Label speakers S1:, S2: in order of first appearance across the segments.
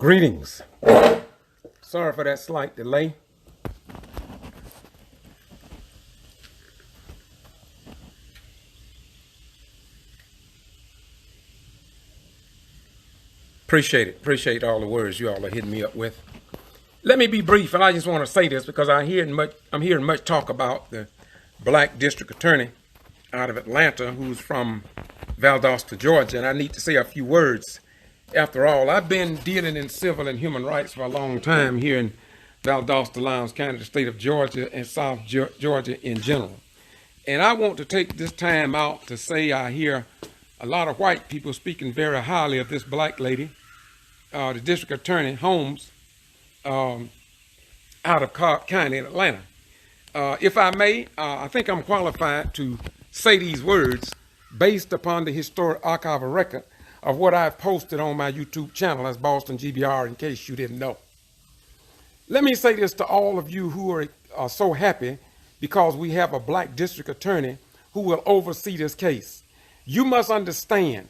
S1: Greetings. Sorry for that slight delay. Appreciate it. Appreciate all the words you all are hitting me up with. Let me be brief, and I just want to say this because I'm hearing much talk about the black district attorney out of Atlanta who's from Valdosta, Georgia, and I need to say a few words. After all, I've been dealing in civil and human rights for a long time here in Valdosta, Lowndes County, the state of Georgia, and South Georgia in general. And I want to take this time out to say I hear a lot of white people speaking very highly of this black lady, the district attorney, Holmes, out of Cobb County in Atlanta. If I may, I think I'm qualified to say these words based upon the historic archival record of what I've posted on my YouTube channel as Boston G.B.R. in case you didn't know. Let me say this to all of you who are so happy because we have a black district attorney who will oversee this case. You must understand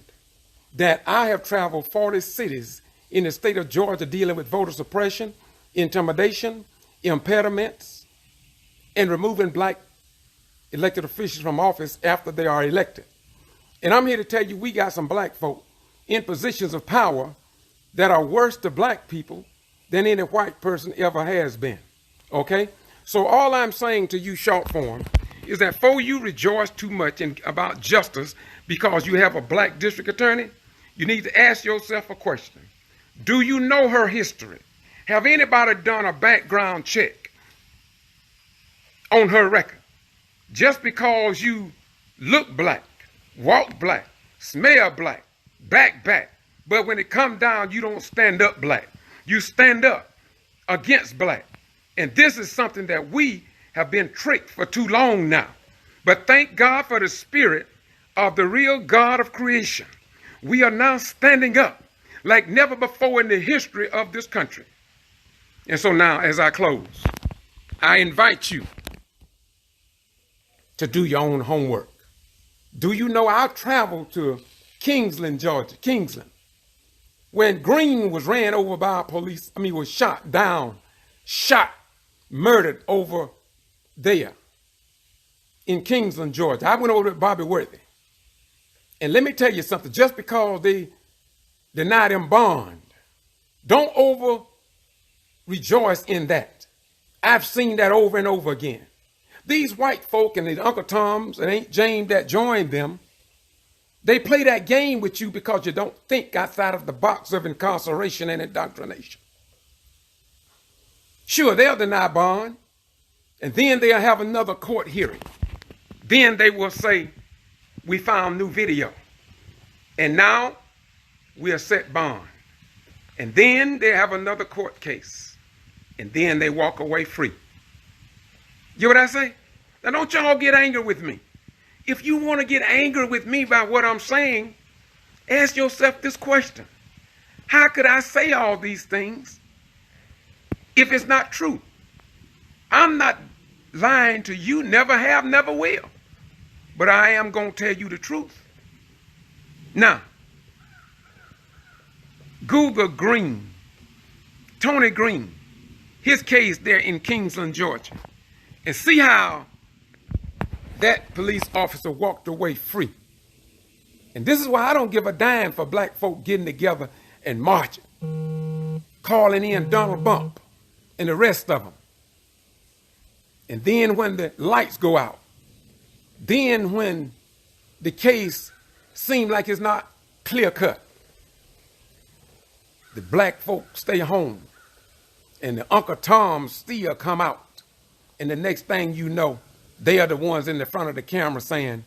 S1: that I have traveled 40 cities in the state of Georgia dealing with voter suppression, intimidation, impediments, and removing black elected officials from office after they are elected. And I'm here to tell you we got some black folk in positions of power that are worse to black people than any white person ever has been, okay? So all I'm saying to you, short form, is that before you rejoice too much about justice because you have a black district attorney, you need to ask yourself a question. Do you know her history? Have anybody done a background check on her record? Just because you look black, walk black, smell black, back, but when it comes down, you don't stand up black. You stand up against black. And this is something that we have been tricked for too long now. But thank God for the spirit of the real God of creation. We are now standing up like never before in the history of this country. And so now, as I close, I invite you to do your own homework. Do you know I traveled to Kingsland, Georgia, when Green was ran over by police, was shot down, murdered over there in Kingsland, Georgia. I went over to Bobby Worthy. And let me tell you something, just because they denied him bond, don't over rejoice in that. I've seen that over and over again. These white folk and the Uncle Toms and Aunt James that joined them, they play that game with you because you don't think outside of the box of incarceration and indoctrination. Sure, they'll deny bond, and then they'll have another court hearing. Then they will say, we found new video, and now we'll set bond. And then they have another court case, and then they walk away free. You know what I say? Now don't y'all get angry with me. If you want to get angry with me by what I'm saying, ask yourself this question. How could I say all these things if it's not true? I'm not lying to you, never have, never will. But I am going to tell you the truth. Now, Google Green, Tony Green, his case there in Kingsland, Georgia, and see how that police officer walked away free. And this is why I don't give a dime for black folk getting together and marching, calling in Donald Bump and the rest of them. And then when the lights go out, then when the case seems like it's not clear cut, the black folk stay home and the Uncle Toms still come out. And the next thing you know, they are the ones in the front of the camera saying,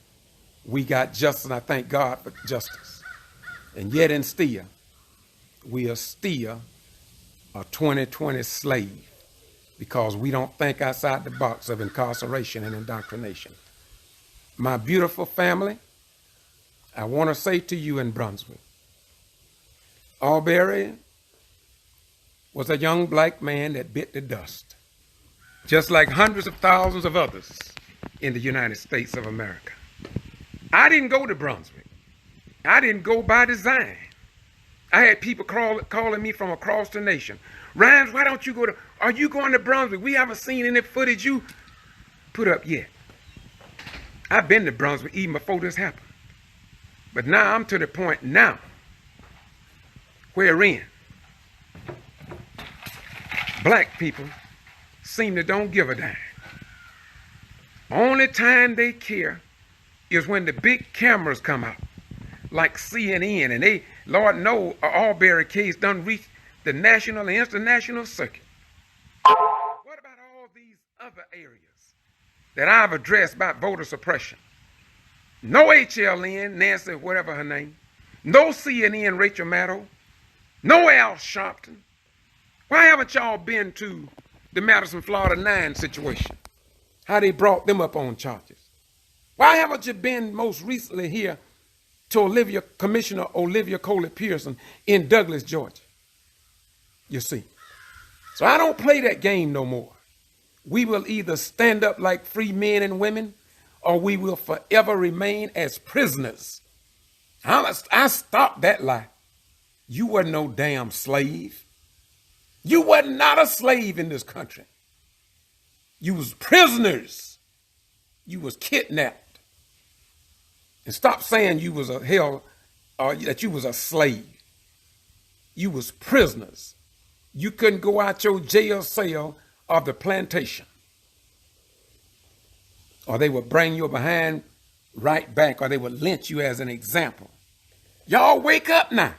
S1: we got justice, and I thank God for justice. And yet and still, we are still a 2020 slave because we don't think outside the box of incarceration and indoctrination. My beautiful family, I want to say to you in Brunswick, Arbery was a young black man that bit the dust, just like hundreds of thousands of others in the United States of America. I didn't go to Brunswick. I didn't go by design. I had people calling me from across the nation. Rhynes, why don't you are you going to Brunswick? We haven't seen any footage you put up yet. I've been to Brunswick even before this happened. But now I'm to the point now wherein black people seem to don't give a damn. Only time they care is when the big cameras come out, like CNN, and they, Lord knows, a Arbery case done reached the national and international circuit. What about all these other areas that I've addressed about voter suppression? No HLN, Nancy, whatever her name. No CNN, Rachel Maddow. No Al Sharpton. Why haven't y'all been to the Madison, Florida 9 situation? How they brought them up on charges? Why haven't you been most recently here to Commissioner Olivia Coley Pearson in Douglas, Georgia? You see. So I don't play that game no more. We will either stand up like free men and women, or we will forever remain as prisoners. I stopped that lie. You wasn't no damn slave. You wasn't not a slave in this country. You was prisoners. You was kidnapped. And stop saying you was that you was a slave. You was prisoners. You couldn't go out your jail cell of the plantation, or they would bring you behind right back, or they would lynch you as an example. Y'all wake up now.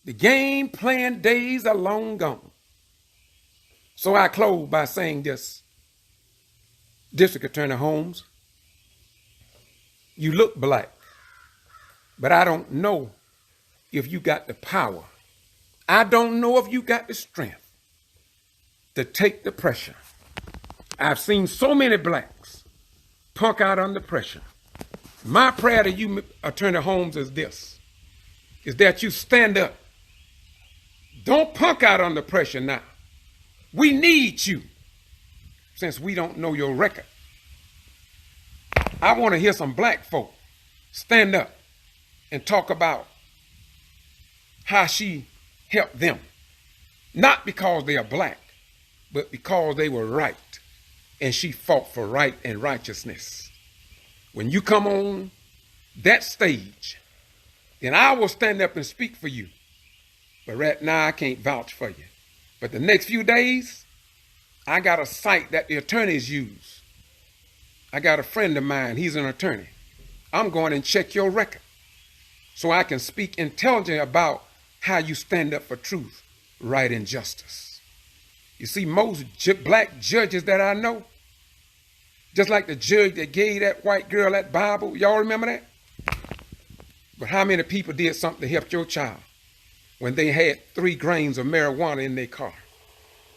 S1: The game playing days are long gone. So I close by saying this. District Attorney Holmes, you look black, but I don't know if you got the power. I don't know if you got the strength to take the pressure. I've seen so many blacks punk out under pressure. My prayer to you, Attorney Holmes, is this, is that you stand up. Don't punk out under pressure now. We need you, since we don't know your record. I want to hear some black folk stand up and talk about how she helped them. Not because they are black, but because they were right, and she fought for right and righteousness. When you come on that stage, then I will stand up and speak for you. But right now, I can't vouch for you. But the next few days, I got a site that the attorneys use. I got a friend of mine, he's an attorney. I'm going and check your record so I can speak intelligently about how you stand up for truth, right, and justice. You see, most black judges that I know, just like the judge that gave that white girl that Bible, y'all remember that? But how many people did something to help your child when they had 3 grains of marijuana in their car?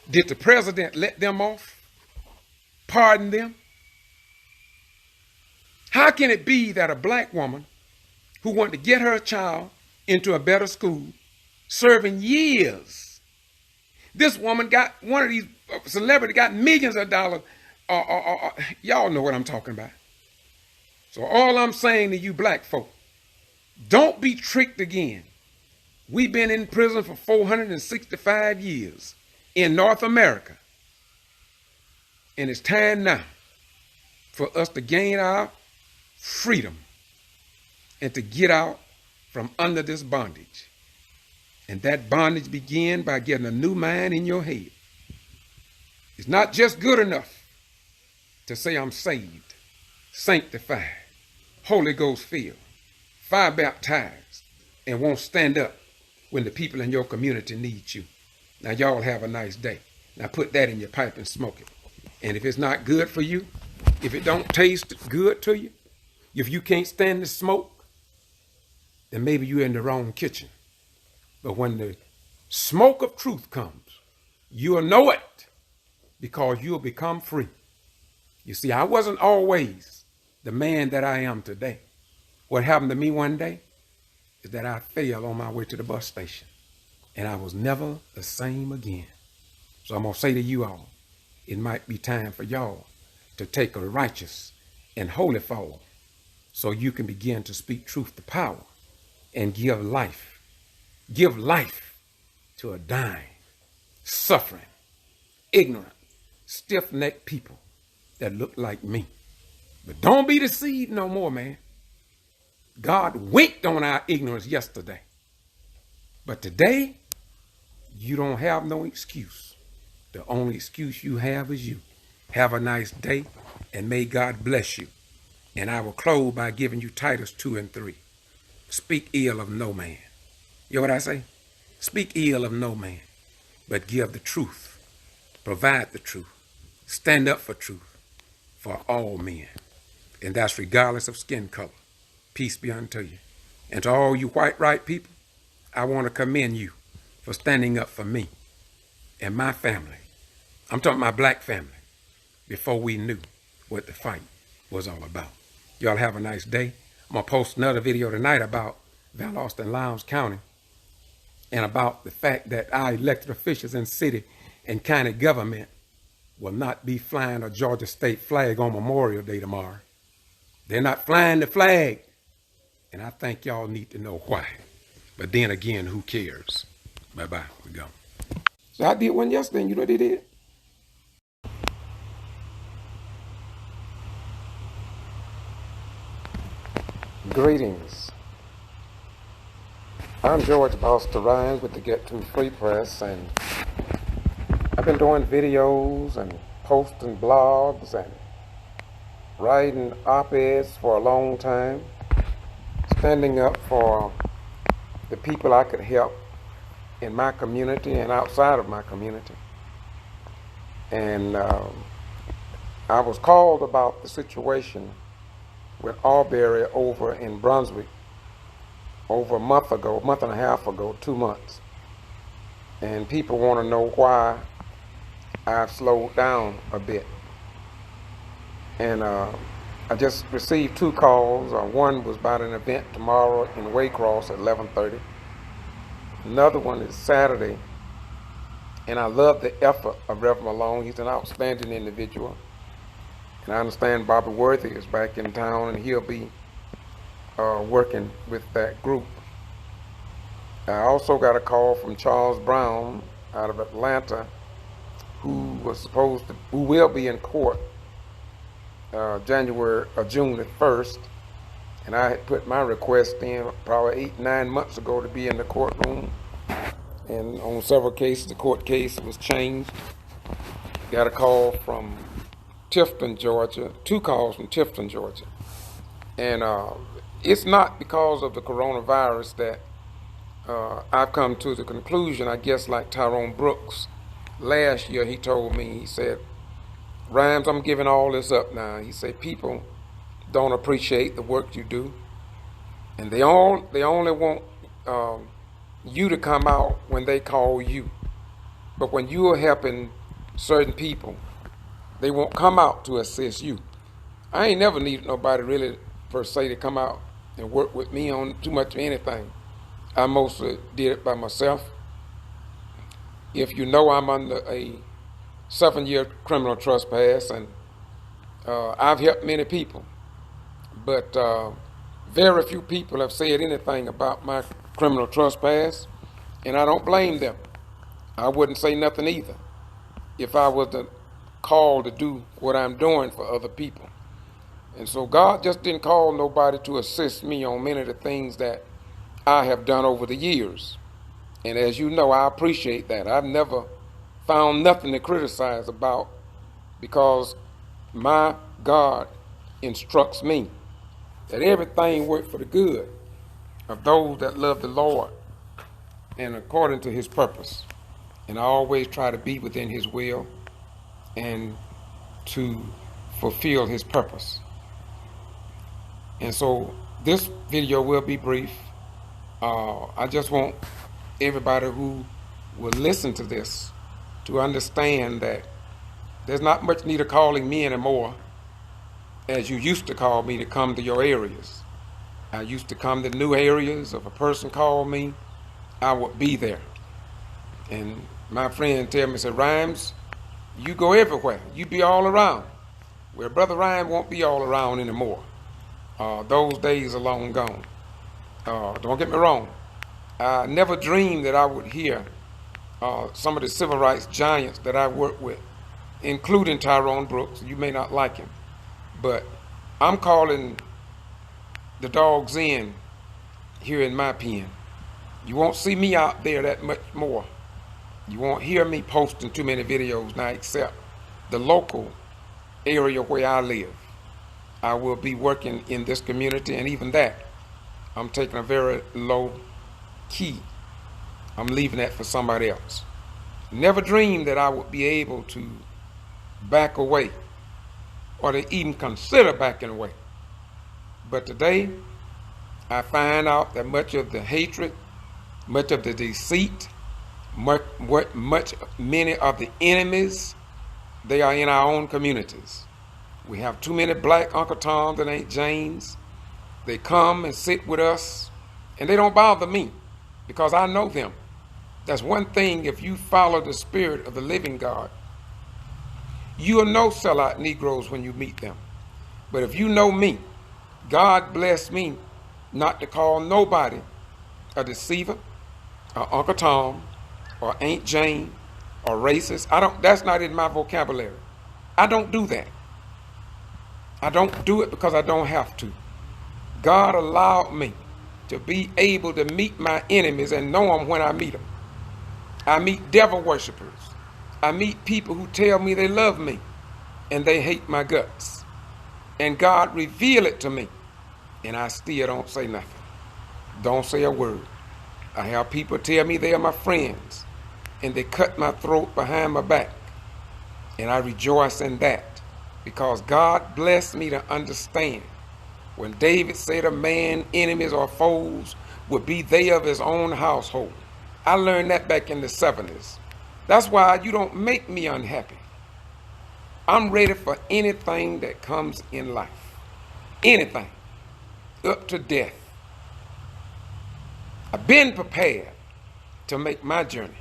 S1: Did the president let them off? Pardon them? How can it be that a black woman who wanted to get her child into a better school, serving years, this woman got, one of these celebrities got millions of dollars, y'all know what I'm talking about. So all I'm saying to you black folk, don't be tricked again. We've been in prison for 465 years in North America. And it's time now for us to gain our freedom and to get out from under this bondage. And that bondage begins by getting a new mind in your head. It's not just good enough to say I'm saved, sanctified, Holy Ghost filled, fire baptized, and won't stand up when the people in your community need you. Now y'all have a nice day. Now put that in your pipe and smoke it. And if it's not good for you, if it don't taste good to you, if you can't stand the smoke, then maybe you're in the wrong kitchen. But when the smoke of truth comes, you'll know it because you'll become free. You see, I wasn't always the man that I am today. What happened to me one day is that I fell on my way to the bus station, and I was never the same again. So I'm going to say to you all, it might be time for y'all to take a righteous and holy fall so you can begin to speak truth to power and give life give life to a dying, suffering, ignorant, stiff-necked people that look like me. But don't be deceived no more, man. God winked on our ignorance yesterday. But today, you don't have no excuse. The only excuse you have is you. Have a nice day, and may God bless you. And I will close by giving you Titus 2 and 3. Speak ill of no man. You know what I say? Speak ill of no man, but give the truth. Provide the truth. Stand up for truth for all men. And that's regardless of skin color. Peace be unto you. And to all you white right people, I want to commend you for standing up for me and my family. I'm talking my black family, before we knew what the fight was all about. Y'all have a nice day. I'm going to post another video tonight about Valdosta and Lowndes County and about the fact that our elected officials in city and county government will not be flying a Georgia state flag on Memorial Day tomorrow. They're not flying the flag. And I think y'all need to know why. But then again, who cares? Bye-bye. We go. So I did one yesterday, and you know what they did? Greetings. I'm George Buster Rhynes with the Get To Free Press, and I've been doing videos and posting blogs and writing op-eds for a long time, standing up for the people I could help in my community and outside of my community. And I was called about the situation with Arbery over in Brunswick over a month and a half ago, 2 months. And people want to know why I've slowed down a bit. And I just received 2 calls. One was about an event tomorrow in Waycross at 11:30. Another one is Saturday. And I love the effort of Reverend Malone. He's an outstanding individual. And I understand Bobby Worthy is back in town, and he'll be working with that group. I also got a call from Charles Brown out of Atlanta, who will be in court June the 1st. And I had put my request in probably 8-9 months ago to be in the courtroom. And on several cases, the court case was changed. Got a call from Tifton, Georgia, 2 calls from Tifton, Georgia. And it's not because of the coronavirus that I've come to the conclusion, I guess like Tyrone Brooks. Last year he told me, he said, Rhymes, I'm giving all this up now. He said, people don't appreciate the work you do. And they only want you to come out when they call you. But when you are helping certain people, they won't come out to assist you. I ain't never needed nobody really, per se, to come out and work with me on too much of anything. I mostly did it by myself. If you know, I'm under a 7-year criminal trespass, and I've helped many people. But very few people have said anything about my criminal trespass, and I don't blame them. I wouldn't say nothing either if I was called to do what I'm doing for other people. And so God just didn't call nobody to assist me on many of the things that I have done over the years. And as you know, I appreciate that. I've never found nothing to criticize about, because my God instructs me that everything works for the good of those that love the Lord and according to his purpose. And I always try to be within his will and to fulfill his purpose. And so this video will be brief. I just want everybody who will listen to this to understand that there's not much need of calling me anymore as you used to call me to come to your areas. I used to come to new areas. If a person called me, I would be there. And my friend tell me, said, Rhymes, you go everywhere. You be all around. Well, Brother Rhymes won't be all around anymore. Those days are long gone. Don't get me wrong. I never dreamed that I would hear some of the civil rights giants that I work with, including Tyrone Brooks. You may not like him, but I'm calling the dogs in here in my pen. You won't see me out there that much more. You won't hear me posting too many videos now, except the local area where I live. I will be working in this community, and even that, I'm taking a very low key. I'm leaving that for somebody else. Never dreamed that I would be able to back away or to even consider backing away. But today, I find out that much of the hatred, much of the deceit, many of the enemies, they are in our own communities. We have too many black Uncle Toms and Aunt Janes. They come and sit with us, and they don't bother me because I know them. That's one thing, if you follow the spirit of the living God, you will know sellout Negroes when you meet them. But if you know me, God bless me not to call nobody a deceiver, or Uncle Tom, or Aunt Jane, or racist. That's not in my vocabulary. I don't do that. I don't do it because I don't have to. God allowed me to be able to meet my enemies and know them when I meet them. I meet devil worshipers. I meet people who tell me they love me and they hate my guts. And God revealed it to me, and I still don't say nothing. Don't say a word. I have people tell me they are my friends, and they cut my throat behind my back. And I rejoice in that, because God blessed me to understand when David said a man, enemies or foes would be they of his own household. I learned that back in the 70s. That's why you don't make me unhappy. I'm ready for anything that comes in life. Anything. Up to death. I've been prepared to make my journey.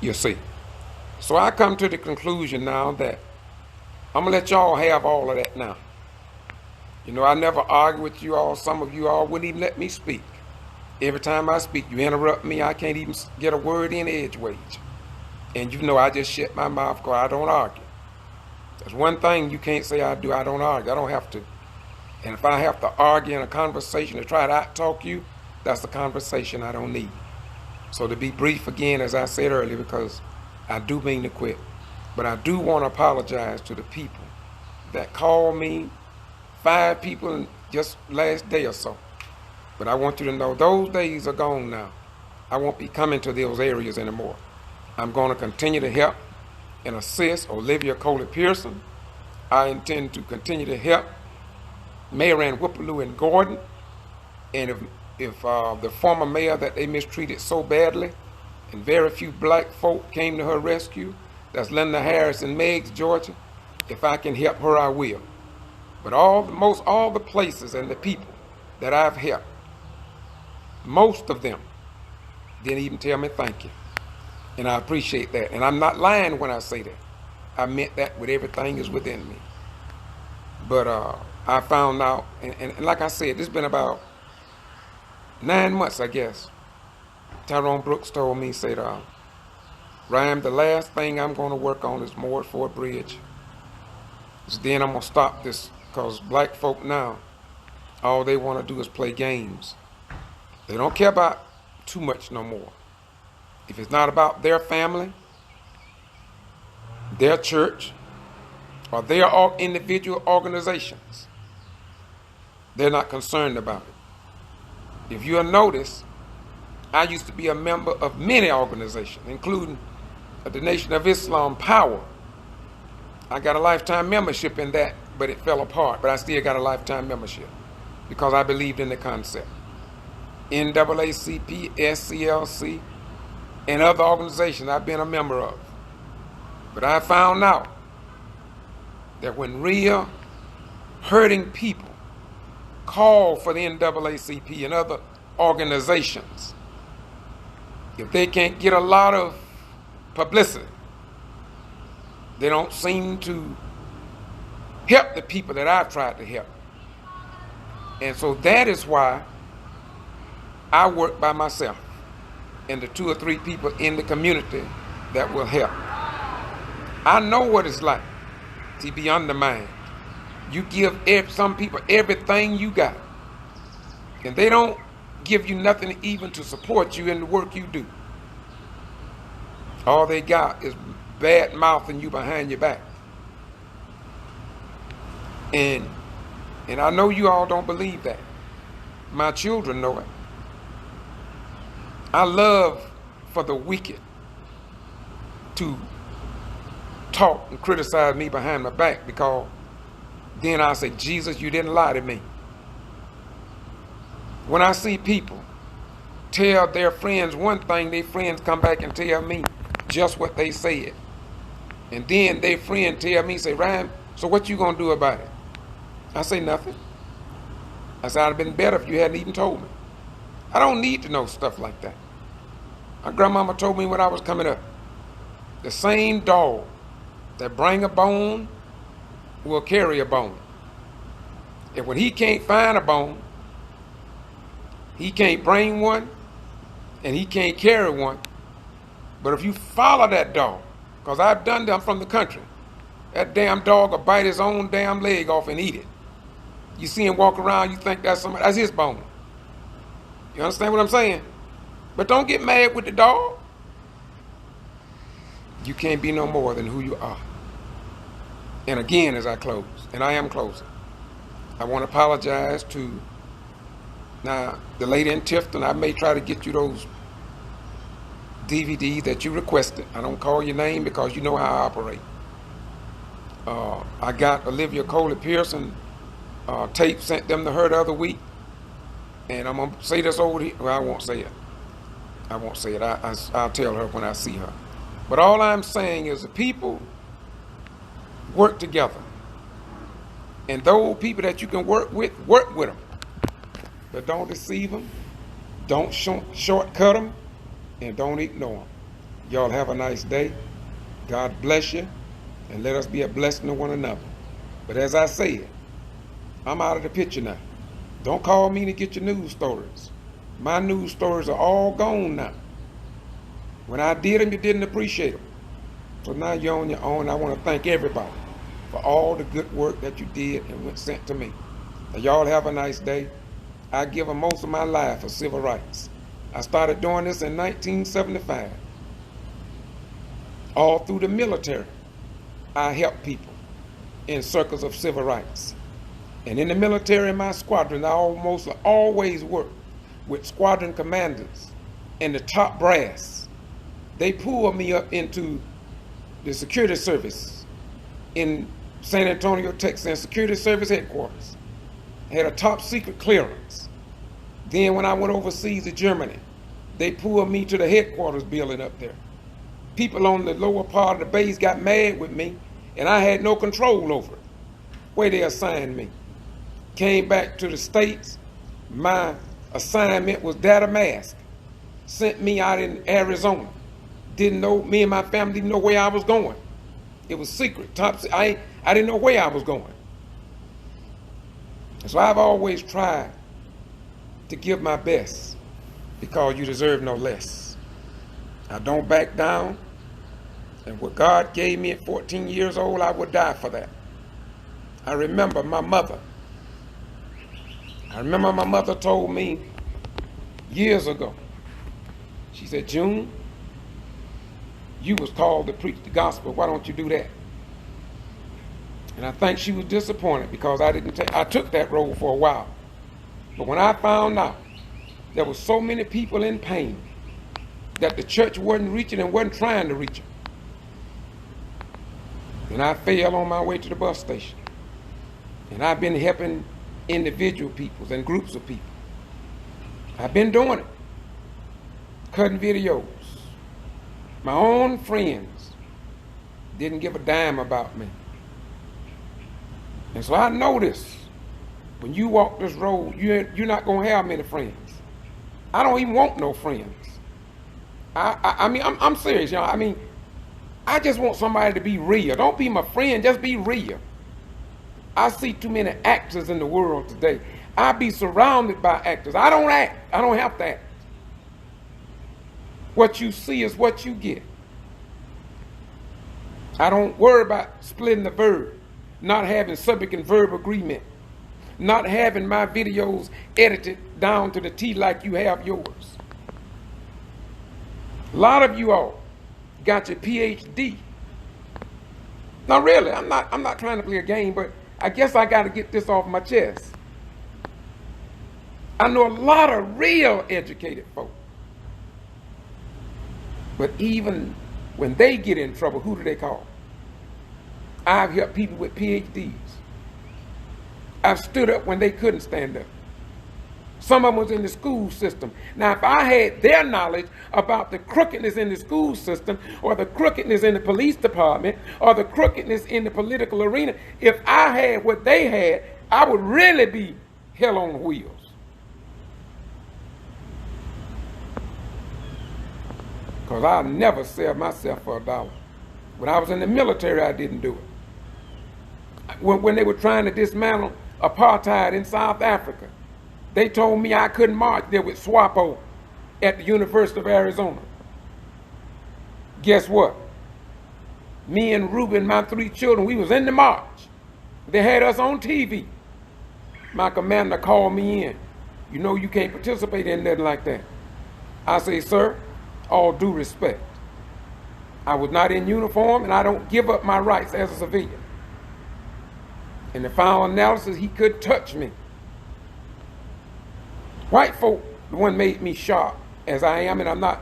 S1: You see. So I come to the conclusion now that I'm going to let y'all have all of that now. You know, I never argue with you all. Some of you all wouldn't even let me speak. Every time I speak, you interrupt me. I can't even get a word in edgeways. And you know I just shut my mouth because I don't argue. There's one thing you can't say I do. I don't argue. I don't have to. And if I have to argue in a conversation to try to out-talk you, that's the conversation I don't need. So to be brief again, as I said earlier, because I do mean to quit, but I do want to apologize to the people that called me, 5 people in just last day or so. But I want you to know those days are gone now. I won't be coming to those areas anymore. I'm going to continue to help and assist Olivia Coley-Pearson. I intend to continue to help Mayor Ann Whippaloo and Gordon. And if the former mayor that they mistreated so badly, and very few black folk came to her rescue, that's Linda Harris in Meigs, Georgia, if I can help her, I will. But all the places and the people that I've helped, most of them didn't even tell me thank you. And I appreciate that. And I'm not lying when I say that. I meant that with everything is within me. But I found out, and like I said, it's been about 9 months, I guess. Tyrone Brooks told me, said, Rhymes, the last thing I'm going to work on is Moored Ford Bridge. Then I'm going to stop this, because black folk now, all they want to do is play games. They don't care about too much no more. If it's not about their family, their church, or their individual organizations, they're not concerned about it. If you'll notice, I used to be a member of many organizations, including the Nation of Islam Power. I got a lifetime membership in that, but it fell apart. But I still got a lifetime membership because I believed in the concept. NAACP, SCLC, and other organizations I've been a member of. But I found out that when real hurting people call for the NAACP and other organizations, if they can't get a lot of publicity, they don't seem to help the people that I've tried to help. And so that is why I work by myself and the 2 or 3 people in the community that will help. I know what it's like to be undermined. You give some people everything you got, and they don't give you nothing even to support you in the work you do. All they got is bad mouthing you behind your back. And I know you all don't believe that. My children know it. I love for the wicked to talk and criticize me behind my back, because then I say, Jesus, you didn't lie to me. When I see people tell their friends one thing, their friends come back and tell me just what they said. And then their friend tell me, say, Rhymes, so what you gonna do about it? I say nothing. I said, I'd have been better if you hadn't even told me. I don't need to know stuff like that. My grandmama told me when I was coming up, the same dog that bring a bone will carry a bone. And when he can't find a bone, he can't bring one, and he can't carry one. But if you follow that dog, because I've done them from the country, that damn dog will bite his own damn leg off and eat it. You see him walk around, you think that's his bone. You understand what I'm saying? But don't get mad with the dog. You can't be no more than who you are. And again, as I close, and I am closing, I want to apologize to now the lady in Tifton. I may try to get you those DVDs that you requested. I don't call your name because you know how I operate. I got Olivia Coley-Pearson tape sent them to her the other week, and I'm gonna say this over here. Well, I won't say it. I won't say it. I'll tell her when I see her. But all I'm saying is the people work together, and those people that you can work with them, but don't deceive them, don't shortcut them, and don't ignore them. Y'all have a nice day. God bless you, and let us be a blessing to one another. But as I said, I'm out of the picture now. Don't call me to get your news stories. My news stories are all gone now. When I did them, you didn't appreciate them. So now you're on your own. I want to thank everybody for all the good work that you did and went sent to me. Now, y'all have a nice day. I give them most of my life for civil rights. I started doing this in 1975. All through the military, I helped people in circles of civil rights. And in the military, in my squadron, I almost always work with squadron commanders and the top brass. They pulled me up into the security service in San Antonio, Texas, security service headquarters. I had a top secret clearance. Then when I went overseas to Germany, they pulled me to the headquarters building up there. People on the lower part of the base got mad with me, and I had no control over it. Where they assigned me. Came back to the States. My assignment was data mask. Sent me out in Arizona. Didn't know, me and my family didn't know where I was going. It was secret. I didn't know where I was going. So I've always tried to give my best, because you deserve no less. I don't back down. And what God gave me at 14 years old, I would die for that. I remember my mother. My mother told me years ago, she said, June, you was called to preach the gospel. Why don't you do that? And I think she was disappointed because I took that role for a while. But when I found out there were so many people in pain that the church wasn't reaching and wasn't trying to reach them, and I fell on my way to the bus station. And I've been helping individual people and groups of people. I've been doing it. Cutting videos. My own friends didn't give a dime about me. And so I noticed when you walk this road, you're not going to have many friends. I don't even want no friends. I mean, I'm serious, y'all. I mean, I just want somebody to be real. Don't be my friend, just be real. I see too many actors in the world today. I be surrounded by actors. I don't act. I don't have to act. What you see is what you get. I don't worry about splitting the verb, not having subject and verb agreement, not having my videos edited down to the T like you have yours. A lot of you all got your PhD. Now really, I'm not trying to play a game, but I guess I got to get this off my chest. I know a lot of real educated folk. But even when they get in trouble, who do they call? I've helped people with PhDs. I've stood up when they couldn't stand up. Some of them was in the school system. Now, if I had their knowledge about the crookedness in the school system, or the crookedness in the police department, or the crookedness in the political arena, if I had what they had, I would really be hell on wheels. Because I'll never sell myself for $1. When I was in the military, I didn't do it. When they were trying to dismantle apartheid in South Africa, they told me I couldn't march there with SWAPO at the University of Arizona. Guess what? Me and Ruben, my 3 children, we was in the march. They had us on TV. My commander called me in. You know you can't participate in nothing like that. I say, sir, all due respect, I was not in uniform and I don't give up my rights as a civilian. In the final analysis, he could touch me. White folk, the one made me sharp as I am, and I'm not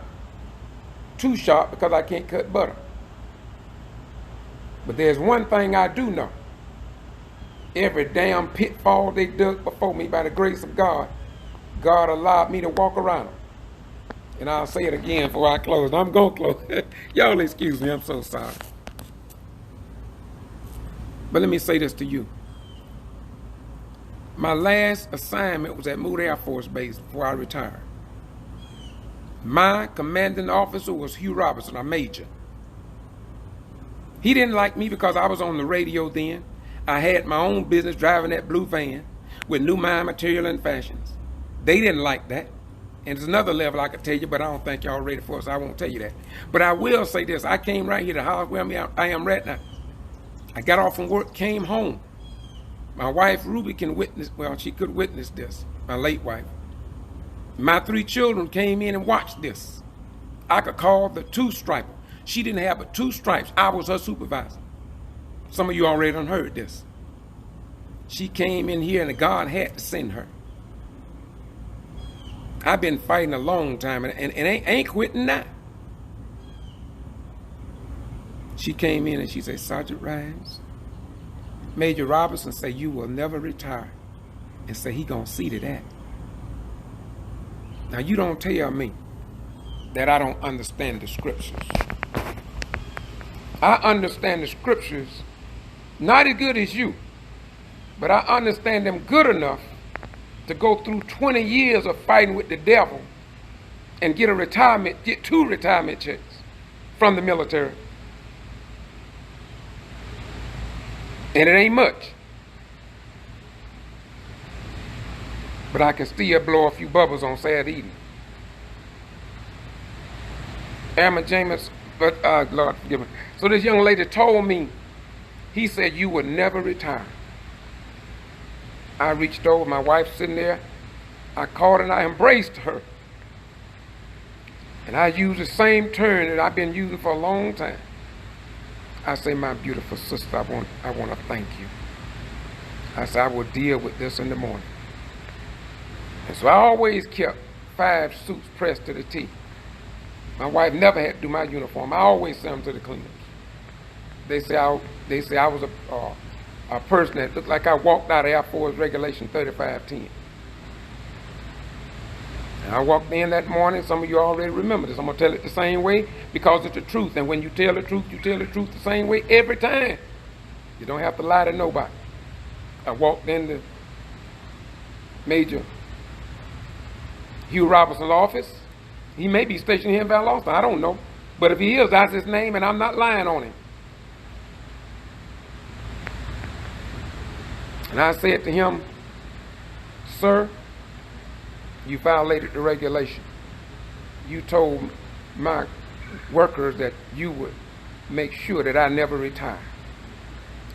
S1: too sharp because I can't cut butter. But there's one thing I do know. Every damn pitfall they dug before me, by the grace of God, God allowed me to walk around them. And I'll say it again before I close. I'm going to close. Y'all excuse me, I'm so sorry. But let me say this to you. My last assignment was at Moody Air Force Base before I retired. My commanding officer was Hugh Robertson, a major. He didn't like me because I was on the radio then. I had my own business driving that blue van with new mind, material, and fashions. They didn't like that. And there's another level I could tell you, but I don't think y'all ready for it, so I won't tell you that. But I will say this. I came right here to house where I am right now. I got off from work, came home. My wife, Ruby, can witness, well, she could witness this, my late wife. My 3 children came in and watched this. I could call the 2-striper. She didn't have but 2 stripes. I was her supervisor. Some of you already done heard this. She came in here and God had to send her. I've been fighting a long time and ain't quitting now. She came in and she said, Sergeant Rhynes, Major Robertson say you will never retire, and say he gonna see to that. Now you don't tell me that I don't understand the scriptures. I understand the scriptures not as good as you, but I understand them good enough to go through 20 years of fighting with the devil and get 2 retirement checks from the military. And it ain't much. But I can still blow a few bubbles on Saturday evening. Emma James, but Lord forgive me. So this young lady told me, he said, you would never retire. I reached over, my wife sitting there. I called and I embraced her. And I used the same term that I've been using for a long time. I say, my beautiful sister, I want to thank you. I said, I will deal with this in the morning. And so I always kept 5 suits pressed to the T. My wife never had to do my uniform. I always sent them to the cleaners. They say I was a person that looked like I walked out of Air Force Regulation 3510. And I walked in that morning. Some of you already remember this. I'm going to tell it the same way because it's the truth. And when you tell the truth, you tell the truth the same way every time. You don't have to lie to nobody. I walked in the Major Hugh Robertson's office. He may be stationed here in Valdosta. I don't know. But if he is, that's his name, and I'm not lying on him. And I said to him, "Sir, you violated the regulation. You told my workers that you would make sure that I never retire."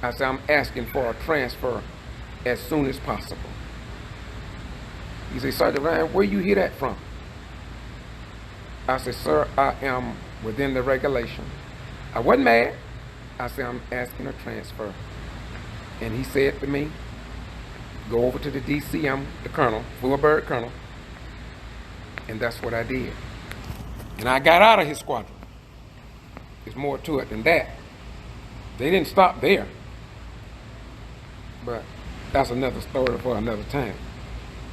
S1: I said, "I'm asking for a transfer as soon as possible." He said, "Sergeant Ryan, where you hear that from?" I said, "Sir, I am within the regulation." I wasn't mad. I said, "I'm asking a transfer." And he said to me, "Go over to the DC, I'm the colonel, full bird colonel." And that's what I did. And I got out of his squadron. There's more to it than that. They didn't stop there. But that's another story for another time.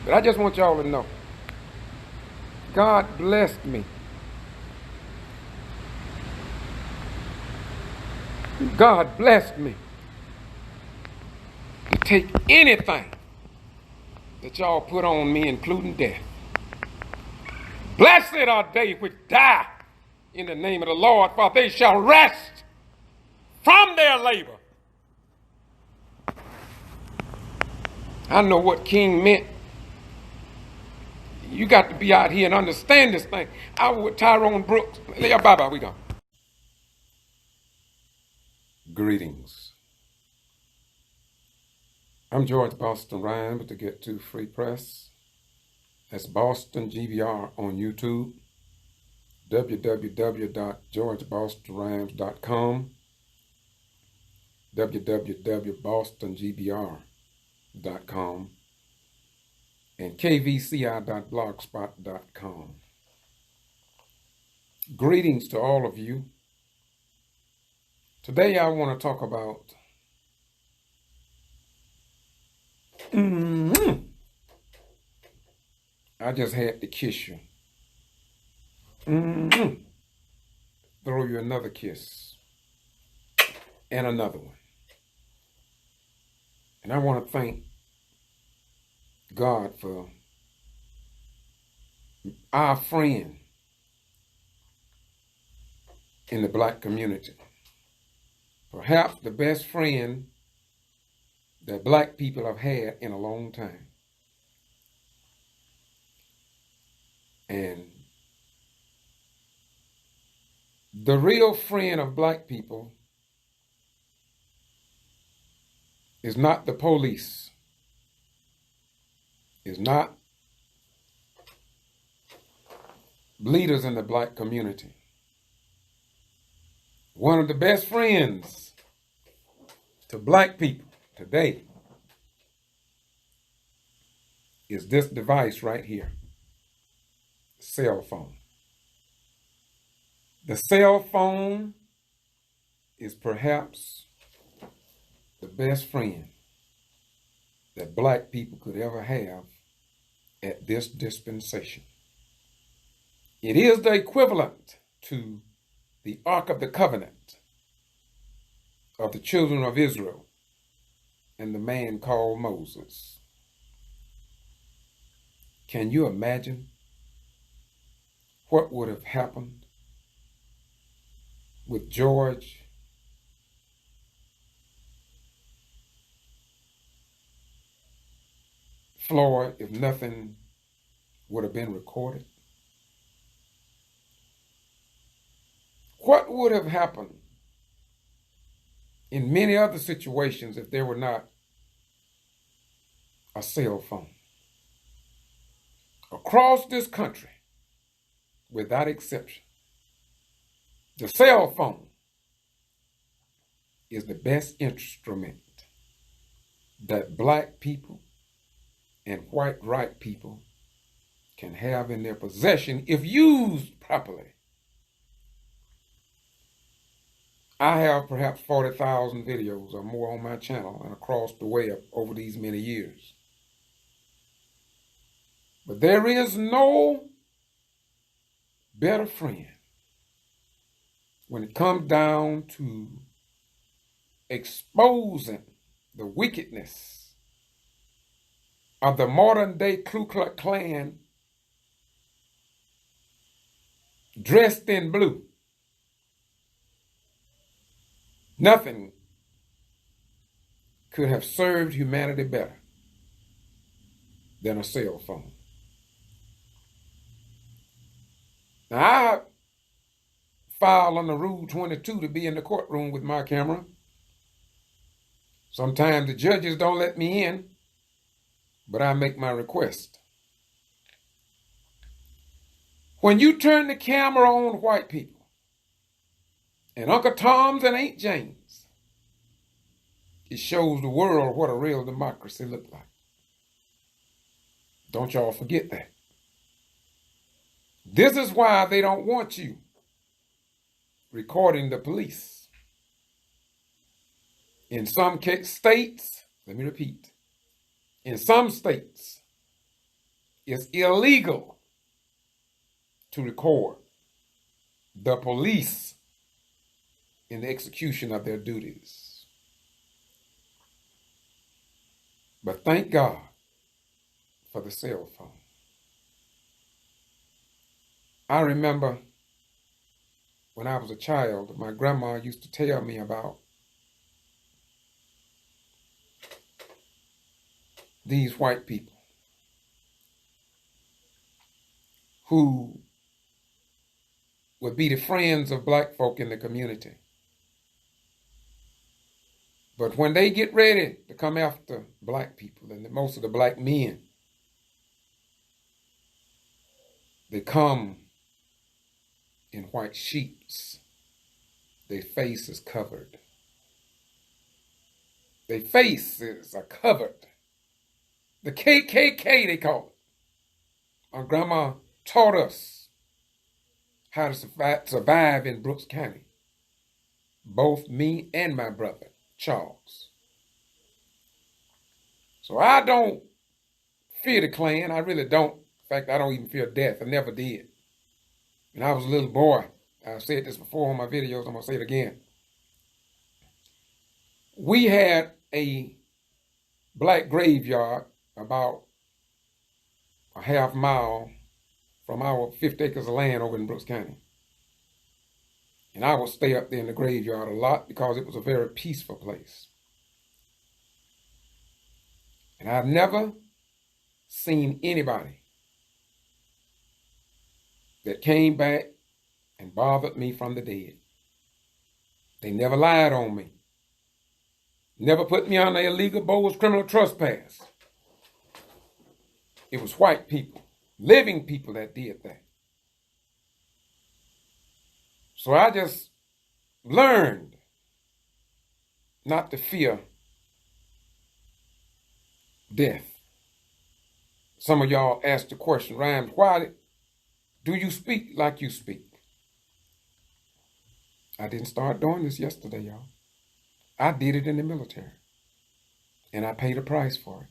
S1: But I just want y'all to know, God blessed me. God blessed me to take anything that y'all put on me, including death. Blessed are they which die in the name of the Lord, for they shall rest from their labor. I know what King meant. You got to be out here and understand this thing. I was with Tyrone Brooks. Bye-bye, we gone. Greetings. I'm George Boston Rhynes with the Get To Free Press. That's Boston G.B.R. on YouTube. www.georgebostonrhymes.com. www.bostongbr.com. and kvci.blogspot.com. Greetings to all of you. Today I want to talk about I just had to kiss you. Throw you another kiss. And another one. And I want to thank God for our friend in the black community. Perhaps the best friend that black people have had in a long time. And the real friend of black people is not the police, is not leaders in the black community. One of the best friends to black people today is this device right here, cell phone. The cell phone is perhaps the best friend that black people could ever have at this dispensation. It is the equivalent to the Ark of the Covenant of the children of Israel and the man called Moses. Can you imagine what would have happened with George Floyd if nothing would have been recorded? What would have happened in many other situations if there were not a cell phone? Across this country, without exception, the cell phone is the best instrument that black people and white people can have in their possession if used properly. I have perhaps 40,000 videos or more on my channel and across the web over these many years. But there is no better friend when it comes down to exposing the wickedness of the modern day Ku Klux Klan dressed in blue. Nothing could have served humanity better than a cell phone. Now, I filed under Rule 22 to be in the courtroom with my camera. Sometimes the judges don't let me in, but I make my request. When you turn the camera on white people, and Uncle Tom's and Aunt James, it shows the world what a real democracy looks like. Don't y'all forget that. This is why they don't want you recording the police. In some states, let me repeat, in some states, it's illegal to record the police in the execution of their duties. But thank God for the cell phone. I remember when I was a child, my grandma used to tell me about these white people who would be the friends of black folk in the community. But when they get ready to come after black people, and most of the black men, they come in white sheets. Their face is covered. Their faces are covered. The KKK, they call it. My grandma taught us how to survive in Brooks County. Both me and my brother, Charles. So I don't fear the Klan. I really don't. In fact, I don't even fear death. I never did. When I was a little boy, I've said this before on my videos, I'm going to say it again. We had a black graveyard about a half mile from our 50 acres of land over in Brooks County. And I would stay up there in the graveyard a lot because it was a very peaceful place. And I've never seen anybody that came back and bothered me from the dead. They never lied on me. Never put me on the illegal bogus criminal trespass. It was white people, living people that did that. So I just learned not to fear death. Some of y'all asked the question, Rhynes, why do you speak like you speak? I didn't start doing this yesterday, y'all. I did it in the military, and I paid a price for it.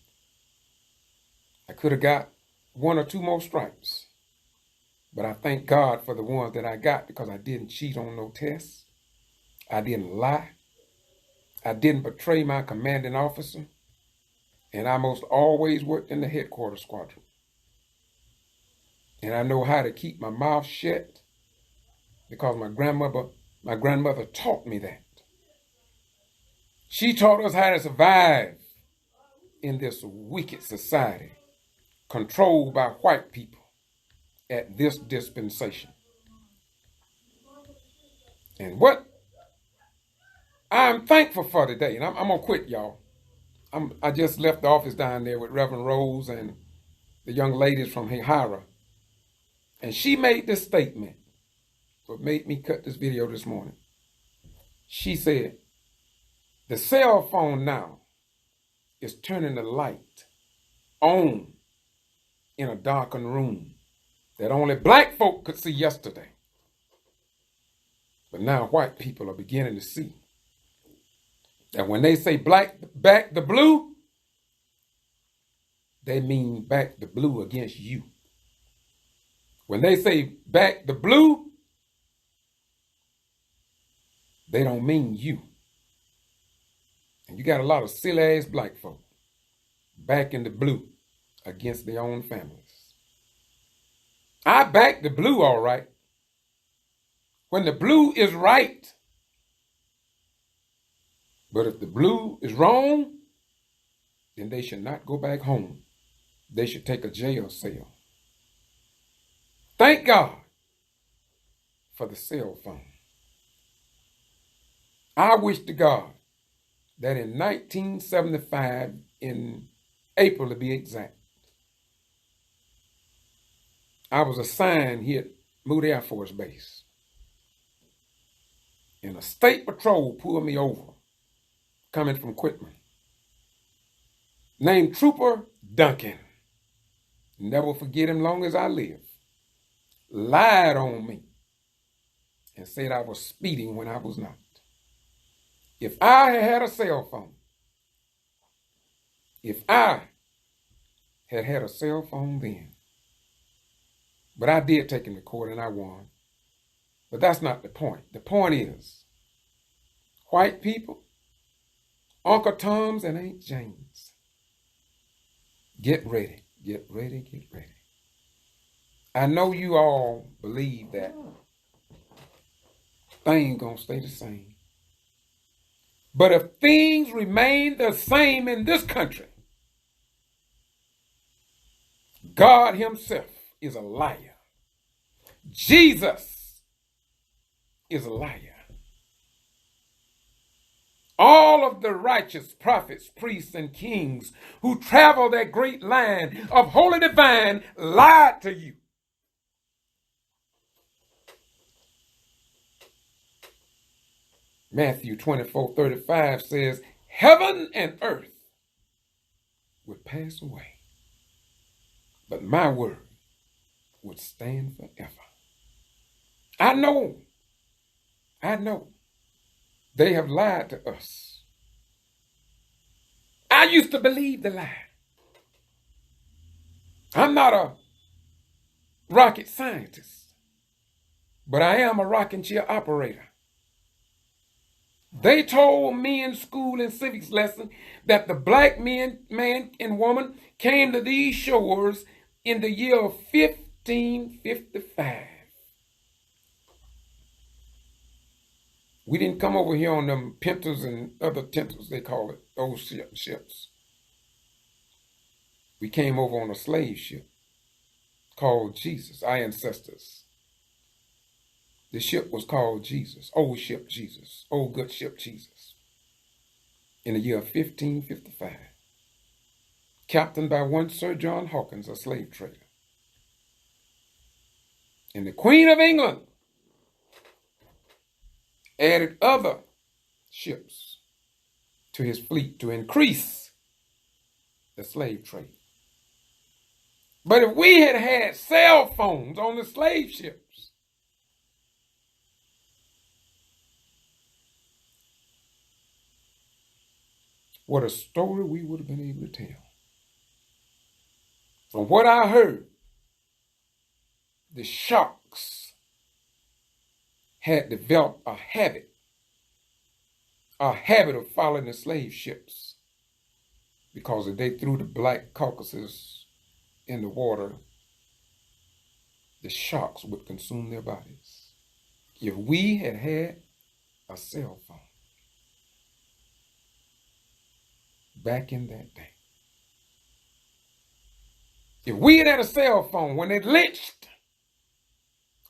S1: I could have got 1 or 2 more stripes, but I thank God for the ones that I got because I didn't cheat on no tests. I didn't lie. I didn't betray my commanding officer, and I most always worked in the headquarters squadron. And I know how to keep my mouth shut because my grandmother taught me that. She taught us how to survive in this wicked society controlled by white people at this dispensation. And what I'm thankful for today, and I'm going to quit, y'all. I just left the office down there with Reverend Rose and the young ladies from Hahira. And she made this statement, what made me cut this video this morning. She said, the cell phone now is turning the light on in a darkened room that only black folk could see yesterday. But now white people are beginning to see that when they say back the blue, they mean back the blue against you. When they say back the blue, they don't mean you. And you got a lot of silly-ass black folk back in the blue against their own families. I back the blue all right. When the blue is right. But if the blue is wrong, then they should not go back home they should take a jail cell. Thank God for the cell phone. I wish to God that in 1975, in April to be exact, I was assigned here at Moody Air Force Base. And a state patrol pulled me over, coming from Quitman, named Trooper Duncan. Never forget him long as I live. Lied on me and said I was speeding when I was not. If I had had a cell phone, then, but I did take him to court and I won. But that's not the point. The point is, white people, Uncle Toms and Aunt Janes, get ready, get ready, get ready. I know you all believe that things gonna stay the same. But if things remain the same in this country, God himself is a liar. Jesus is a liar. All of the righteous prophets, priests, and kings who traveled that great line of holy divine lied to you. Matthew 24:35 says, heaven and earth would pass away, but my word would stand forever. I know they have lied to us. I used to believe the lie. I'm not a rocket scientist, but I am a rocking chair operator. They told me in school in civics lesson that the black man and woman came to these shores in the year of 1555. We didn't come over here on them pintas and other tenters, they call it, those ships. We came over on a slave ship called Jesus, our ancestors. The ship was called Jesus, old ship Jesus, old good ship Jesus, in the year of 1555. Captained by one Sir John Hawkins, a slave trader. And the Queen of England added other ships to his fleet to increase the slave trade. But if we had had cell phones on the slave ships, what a story we would have been able to tell. From what I heard, the Sharks had developed a habit of following the slave ships, because if they threw the black carcasses in the water, the sharks would consume their bodies. If we had had a cell phone back in that day, if we had had a cell phone when they lynched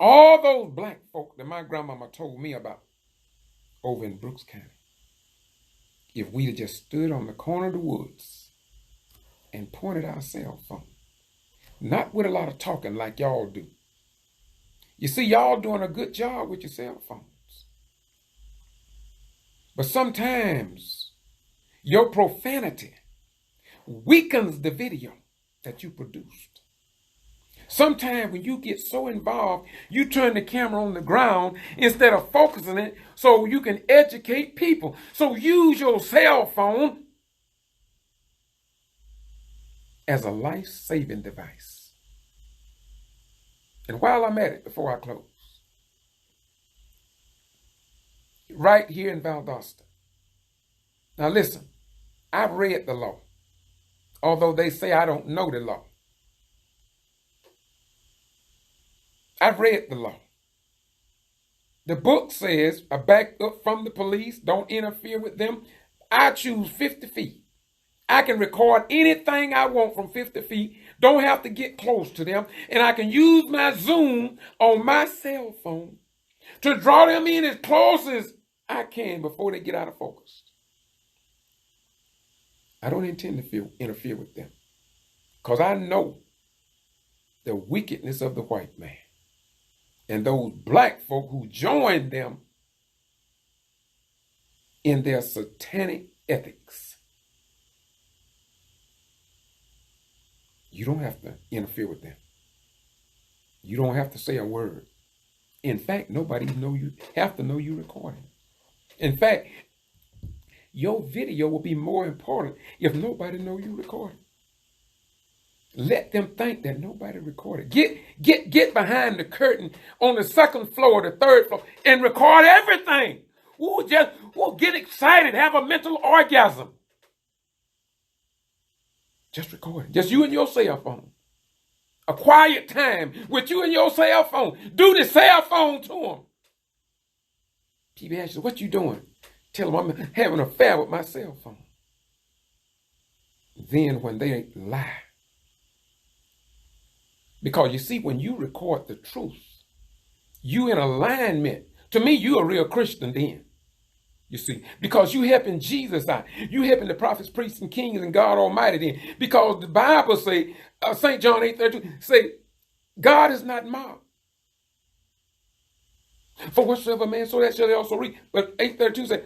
S1: all those black folk that my grandmama told me about over in Brooks County, if we'd have just stood on the corner of the woods and pointed our cell phone, not with a lot of talking like y'all do. You see, y'all doing a good job with your cell phones. But sometimes your profanity weakens the video that you produced. Sometimes when you get so involved, you turn the camera on the ground instead of focusing it so you can educate people. So use your cell phone as a life-saving device. And while I'm at it, before I close, right here in Valdosta. Now listen, I've read the law, although they say I don't know the law. I've read the law. The book says, I back up from the police, don't interfere with them. I choose 50 feet. I can record anything I want from 50 feet Don't have to get close to them. And I can use my Zoom on my cell phone to draw them in as close as I can before they get out of focus. I don't intend to interfere with them because I know the wickedness of the white man and those black folk who join them in their satanic ethics. You don't have to interfere with them. You don't have to say a word. In fact, nobody have to know you're recording. In fact, your video will be more important if nobody know you recording. Let them think that nobody recorded. Get behind the curtain on the second floor, the third floor, and record everything. Get excited, have a mental orgasm. Just record it. Just you and your cell phone. A quiet time with you and your cell phone. Do the cell phone to them. People ask you, what you doing? Tell them I'm having an affair with my cell phone. Then when they lie. Because you see, when you record the truth, you in alignment. To me, you a real Christian then. You see, because you helping Jesus out. You helping the prophets, priests, and kings and God Almighty then. Because the Bible say, St. John 8:32, say, God is not mocked. For whatsoever man so that shall they also reap. But 8:32 say,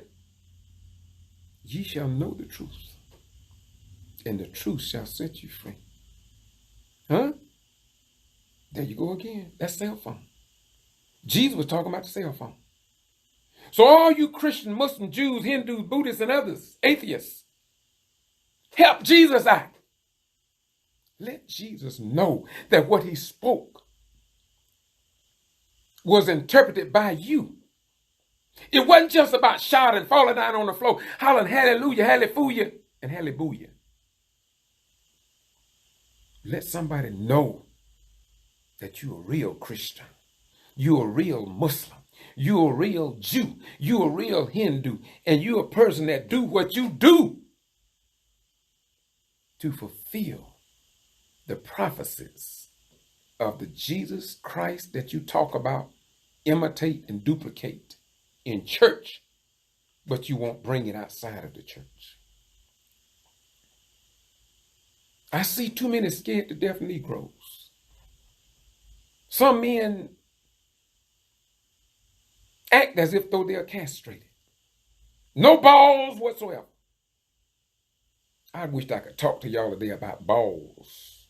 S1: ye shall know the truth, and the truth shall set you free. Huh? There you go again. That's cell phone. Jesus was talking about the cell phone. So all you Christian, Muslim, Jews, Hindus, Buddhists, and others, atheists, help Jesus out. Let Jesus know that what he spoke was interpreted by you. It wasn't just about shouting, falling down on the floor, hollering hallelujah, hallelujah, and hallelujah. Let somebody know that you're a real Christian. You're a real Muslim. You're a real Jew. You're a real Hindu. And you're a person that do what you do to fulfill the prophecies of the Jesus Christ that you talk about, imitate, and duplicate in church, but you won't bring it outside of the church. I see too many scared to death Negroes. Some men act as if though they're castrated. No balls whatsoever. I wished I could talk to y'all today about balls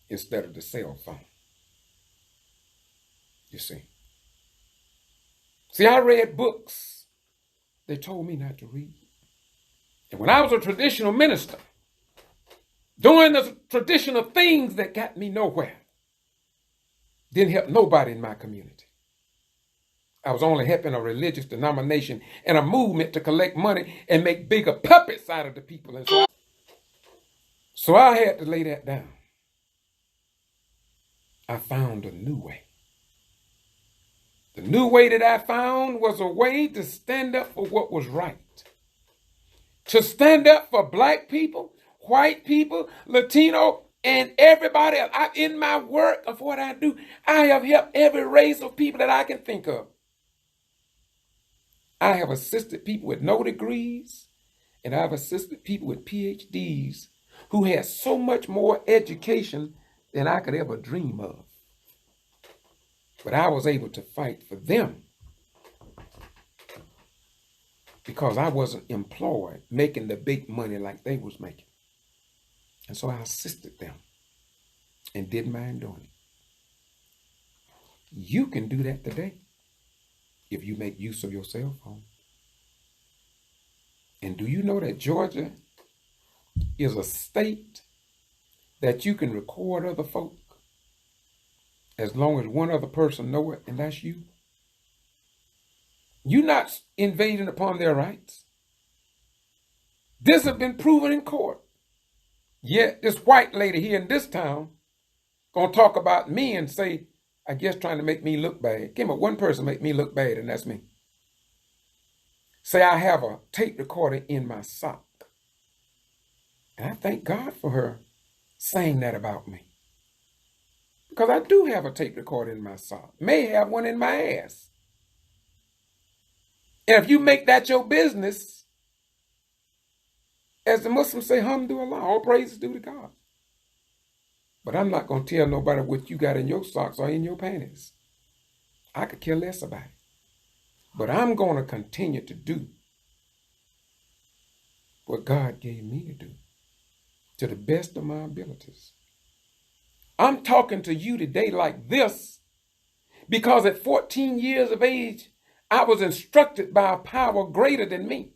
S1: instead of the cell phone. You see. See, I read books they told me not to read. And when I was a traditional minister, doing the traditional things that got me nowhere, didn't help nobody in my community. I was only helping a religious denomination and a movement to collect money and make bigger puppets out of the people. And so I had to lay that down. I found a new way. The new way that I found was a way to stand up for what was right. To stand up for black people, white people, Latino, and everybody else. In my work of what I do, I have helped every race of people that I can think of. I have assisted people with no degrees, and I've assisted people with PhDs who had so much more education than I could ever dream of. But I was able to fight for them because I wasn't employed making the big money like they was making. And so I assisted them and didn't mind doing it. You can do that today if you make use of your cell phone. And do you know that Georgia is a state that you can record other folk as long as one other person know it, and that's you? You're not invading upon their rights. This has been proven in court. Yet this white lady here in this town gonna talk about me and say, I guess trying to make me look bad. Give me one person make me look bad, and that's me. Say I have a tape recorder in my sock. And I thank God for her saying that about me. Because I do have a tape recorder in my sock. May have one in my ass. And if you make that your business, as the Muslims say, alhamdulillah, all praises due to God. But I'm not going to tell nobody what you got in your socks or in your panties. I could care less about it. But I'm going to continue to do what God gave me to do to the best of my abilities. I'm talking to you today like this because at 14 years of age, I was instructed by a power greater than me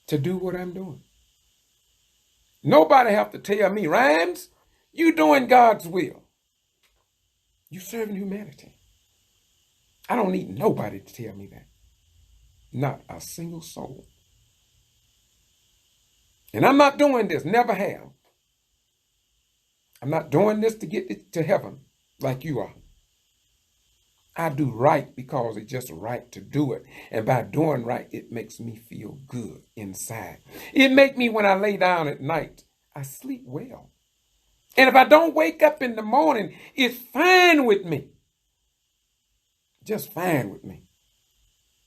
S1: to do what I'm doing. Nobody have to tell me, Rhynes, you doing God's will. You serving humanity. I don't need nobody to tell me that. Not a single soul. And I'm not doing this, never have. I'm not doing this to get to heaven like you are. I do right because it's just right to do it. And by doing right, it makes me feel good inside. It makes me, when I lay down at night, I sleep well. And if I don't wake up in the morning, it's fine with me. Just fine with me.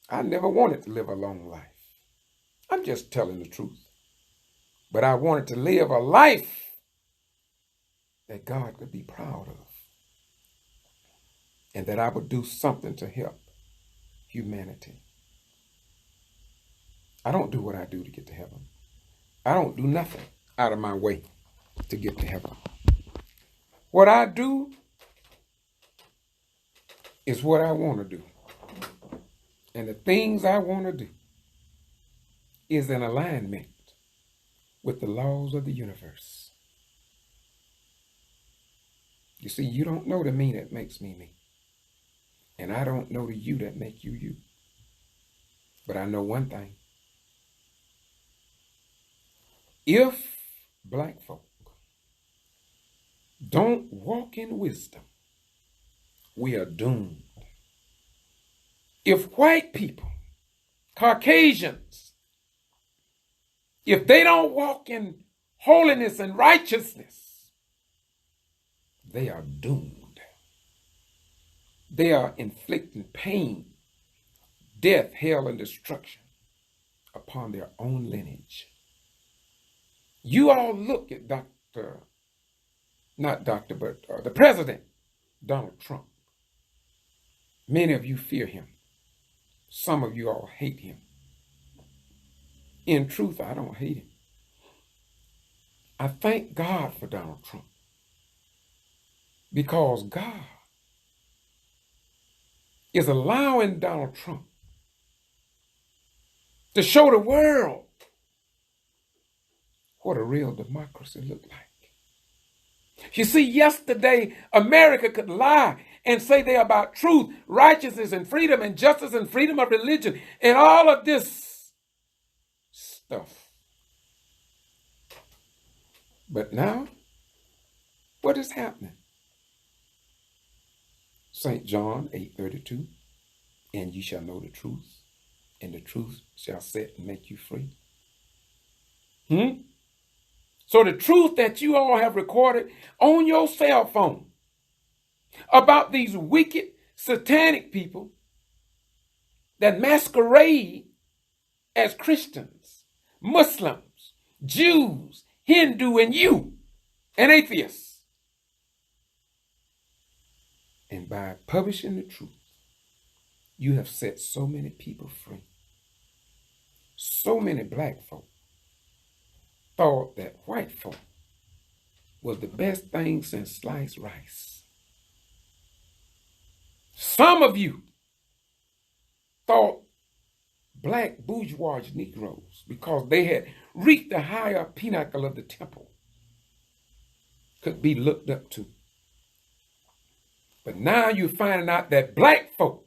S1: I never wanted to live a long life. I'm just telling the truth. But I wanted to live a life that God could be proud of. And that I would do something to help humanity. I don't do what I do to get to heaven. I don't do nothing out of my way to get to heaven. What I do is what I want to do. And the things I want to do is in alignment with the laws of the universe. You see, you don't know the me that makes me me. And I don't know the you that make you you. But I know one thing. If black folk don't walk in wisdom, we are doomed. If white people, Caucasians, if they don't walk in holiness and righteousness, they are doomed. They are inflicting pain, death, hell, and destruction upon their own lineage. You all look at the President, Donald Trump. Many of you fear him. Some of you all hate him. In truth, I don't hate him. I thank God for Donald Trump. Because God is allowing Donald Trump to show the world what a real democracy looked like. You see, yesterday, America could lie and say they're about truth, righteousness, and freedom, and justice, and freedom of religion, and all of this stuff. But now, what is happening? St. John 8:32, and ye shall know the truth, and the truth shall set and make you free. So the truth that you all have recorded on your cell phone about these wicked, satanic people that masquerade as Christians, Muslims, Jews, Hindu, and you, and atheists. And by publishing the truth, you have set so many people free. So many black folk thought that white folk was the best thing since sliced rice. Some of you thought black bourgeois Negroes, because they had reached the higher pinnacle of the temple, could be looked up to. But now you're finding out that black folk,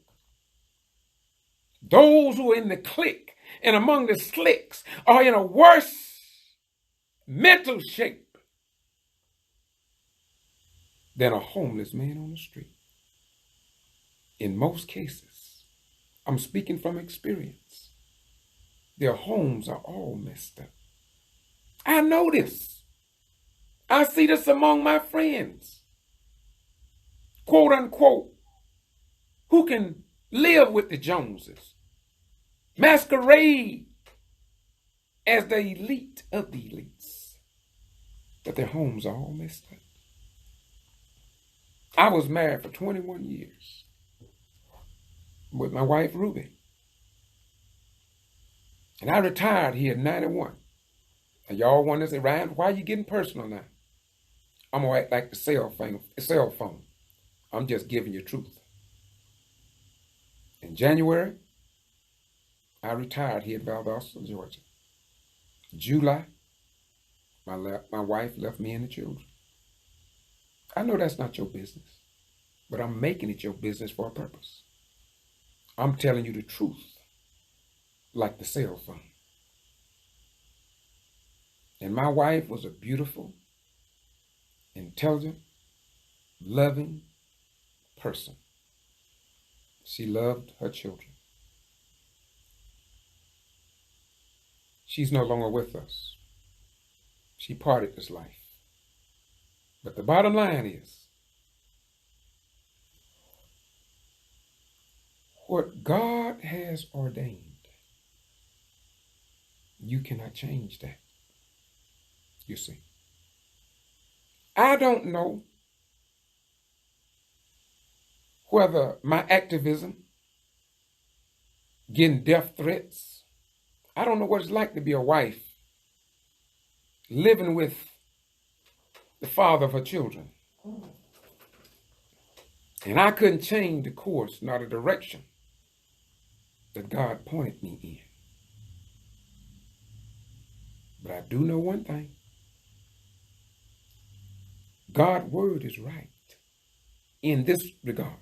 S1: those who are in the clique and among the slicks, are in a worse mental shape than a homeless man on the street. In most cases, I'm speaking from experience, their homes are all messed up. I know this. I see this among my friends. quote unquote, who can live with the Joneses, masquerade as the elite of the elites, but their homes are all messed up. I was married for 21 years with my wife, Ruby. And I retired here in 91. And y'all want to say, Ryan, why are you getting personal now? I'm going to act like the cell phone. I'm just giving you truth. In January, I retired here in Valdosta, Georgia. July, my wife left me and the children. I know that's not your business, but I'm making it your business for a purpose. I'm telling you the truth, like the cell phone. And my wife was a beautiful, intelligent, loving person. She loved her children. She's no longer with us. She parted this life. But the bottom line is, what God has ordained, you cannot change that. You see, I don't know whether my activism, getting death threats, I don't know what it's like to be a wife living with the father of her children. And I couldn't change the course, nor the direction that God pointed me in. But I do know one thing. God's word is right in this regard.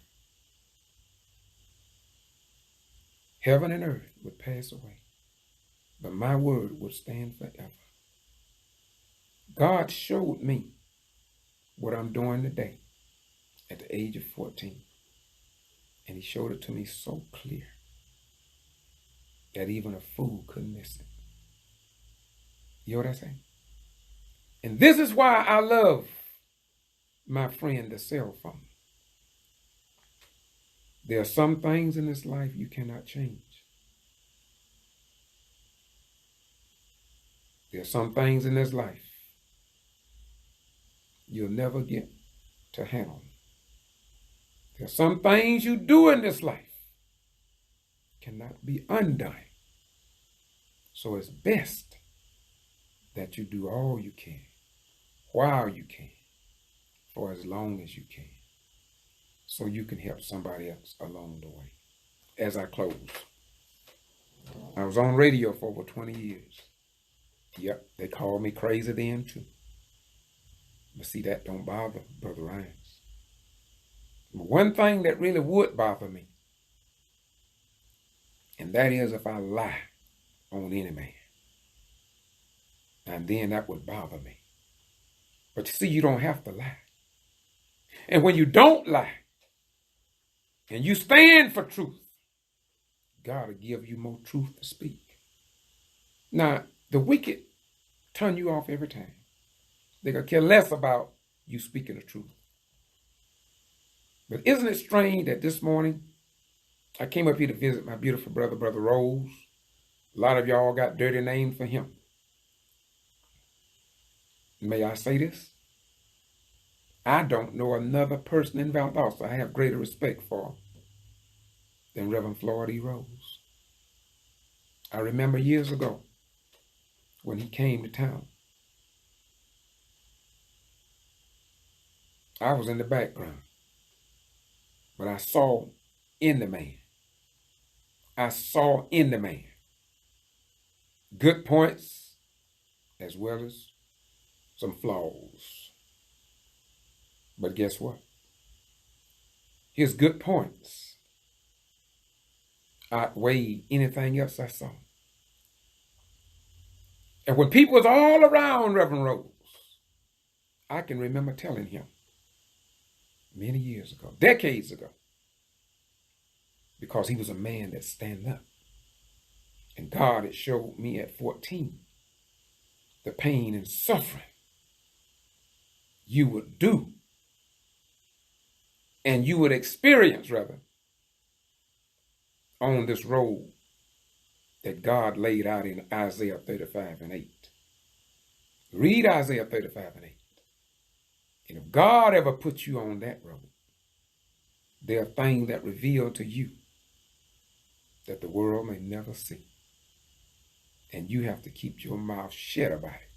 S1: Heaven and earth would pass away, but my word would stand forever. God showed me what I'm doing today at the age of 14. And he showed it to me so clear that even a fool couldn't miss it. You know what I'm saying? And this is why I love my friend, the cell phone. There are some things in this life you cannot change. There are some things in this life you'll never get to handle. There are some things you do in this life cannot be undone. So it's best that you do all you can, while you can, for as long as you can, so you can help somebody else along the way. As I close, I was on radio for over 20 years. Yep, they called me crazy then too. But see, that don't bother Brother Rhynes. But one thing that really would bother me, and that is if I lie on any man. And then that would bother me. But you see, you don't have to lie. And when you don't lie, and you stand for truth, God will give you more truth to speak. Now, the wicked turn you off every time. They could care less about you speaking the truth. But isn't it strange that this morning, I came up here to visit my beautiful brother, Brother Rose. A lot of y'all got dirty names for him. May I say this? I don't know another person in Valdosta I have greater respect for than Reverend Floyd E. Rose. I remember years ago when he came to town. I was in the background, but I saw in the man. I saw in the man good points as well as some flaws. But guess what? His good points outweighed anything else I saw. And when people was all around Reverend Rose, I can remember telling him many years ago, decades ago, because he was a man that stand up. And God had showed me at 14 the pain and suffering you would do and you would experience, rather, on this road that God laid out in Isaiah 35 and 8. Read Isaiah 35 and 8. And if God ever puts you on that road, there are things that reveal to you that the world may never see. And you have to keep your mouth shut about it.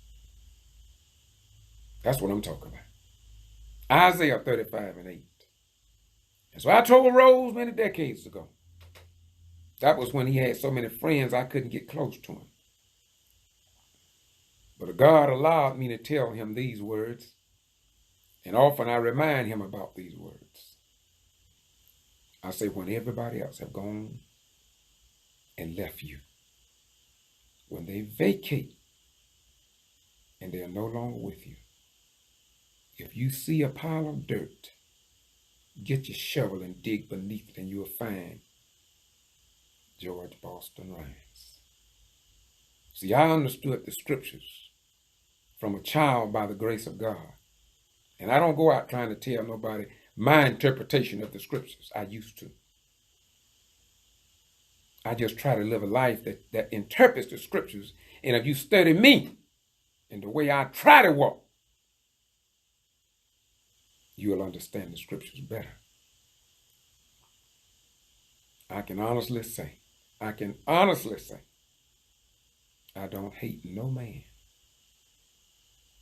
S1: That's what I'm talking about. Isaiah 35 and 8. And so I told Rose many decades ago. That was when he had so many friends I couldn't get close to him. But God allowed me to tell him these words, and often I remind him about these words. I say, when everybody else have gone and left you, when they vacate and they're no longer with you, if you see a pile of dirt, get your shovel and dig beneath it, and you'll find George Boston Rhynes. See, I understood the scriptures from a child by the grace of God. And I don't go out trying to tell nobody my interpretation of the scriptures. I used to. I just try to live a life that interprets the scriptures. And if you study me and the way I try to walk, you'll understand the scriptures better. I can honestly say, I don't hate no man.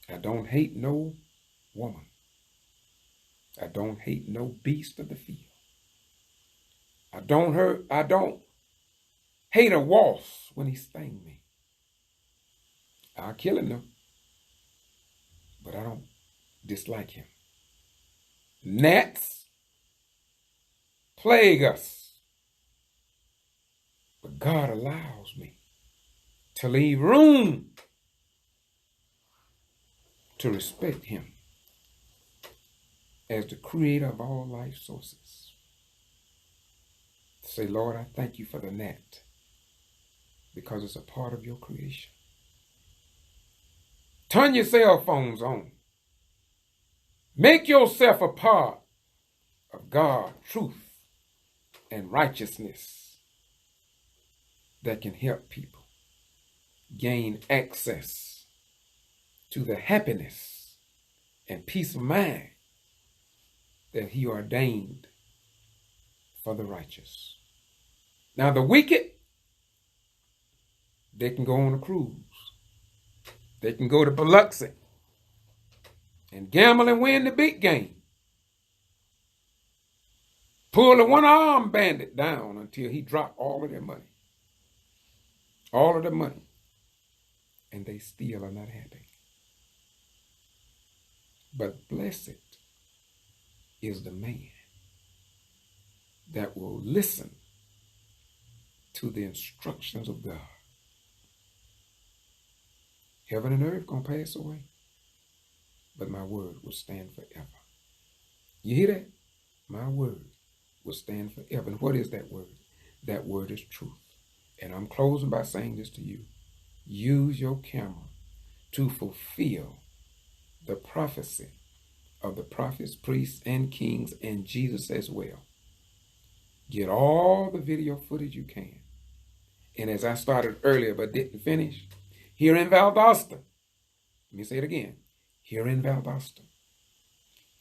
S1: I don't hate no woman. I don't hate no beast of the field. I don't hate a wasp when he sting me. I'll kill him though, but I don't dislike him. Gnats plague us, but God allows me to leave room to respect him as the creator of all life sources. Say, Lord, I thank you for the gnat because it's a part of your creation. Turn your cell phones on. Make yourself a part of God, truth, and righteousness that can help people gain access to the happiness and peace of mind that he ordained for the righteous. Now the wicked, they can go on a cruise. They can go to Biloxi and gamble and win the big game. Pull the one-armed bandit down until he dropped all of their money. All of the money. And they still are not happy. But blessed is the man that will listen to the instructions of God. Heaven and earth gonna pass away, but my word will stand forever. You hear that? My word will stand forever. And what is that word? That word is truth. And I'm closing by saying this to you. Use your camera to fulfill the prophecy of the prophets, priests, and kings, and Jesus as well. Get all the video footage you can. And as I started earlier but didn't finish, here in Valdosta, let me say it again, here in Valdosta,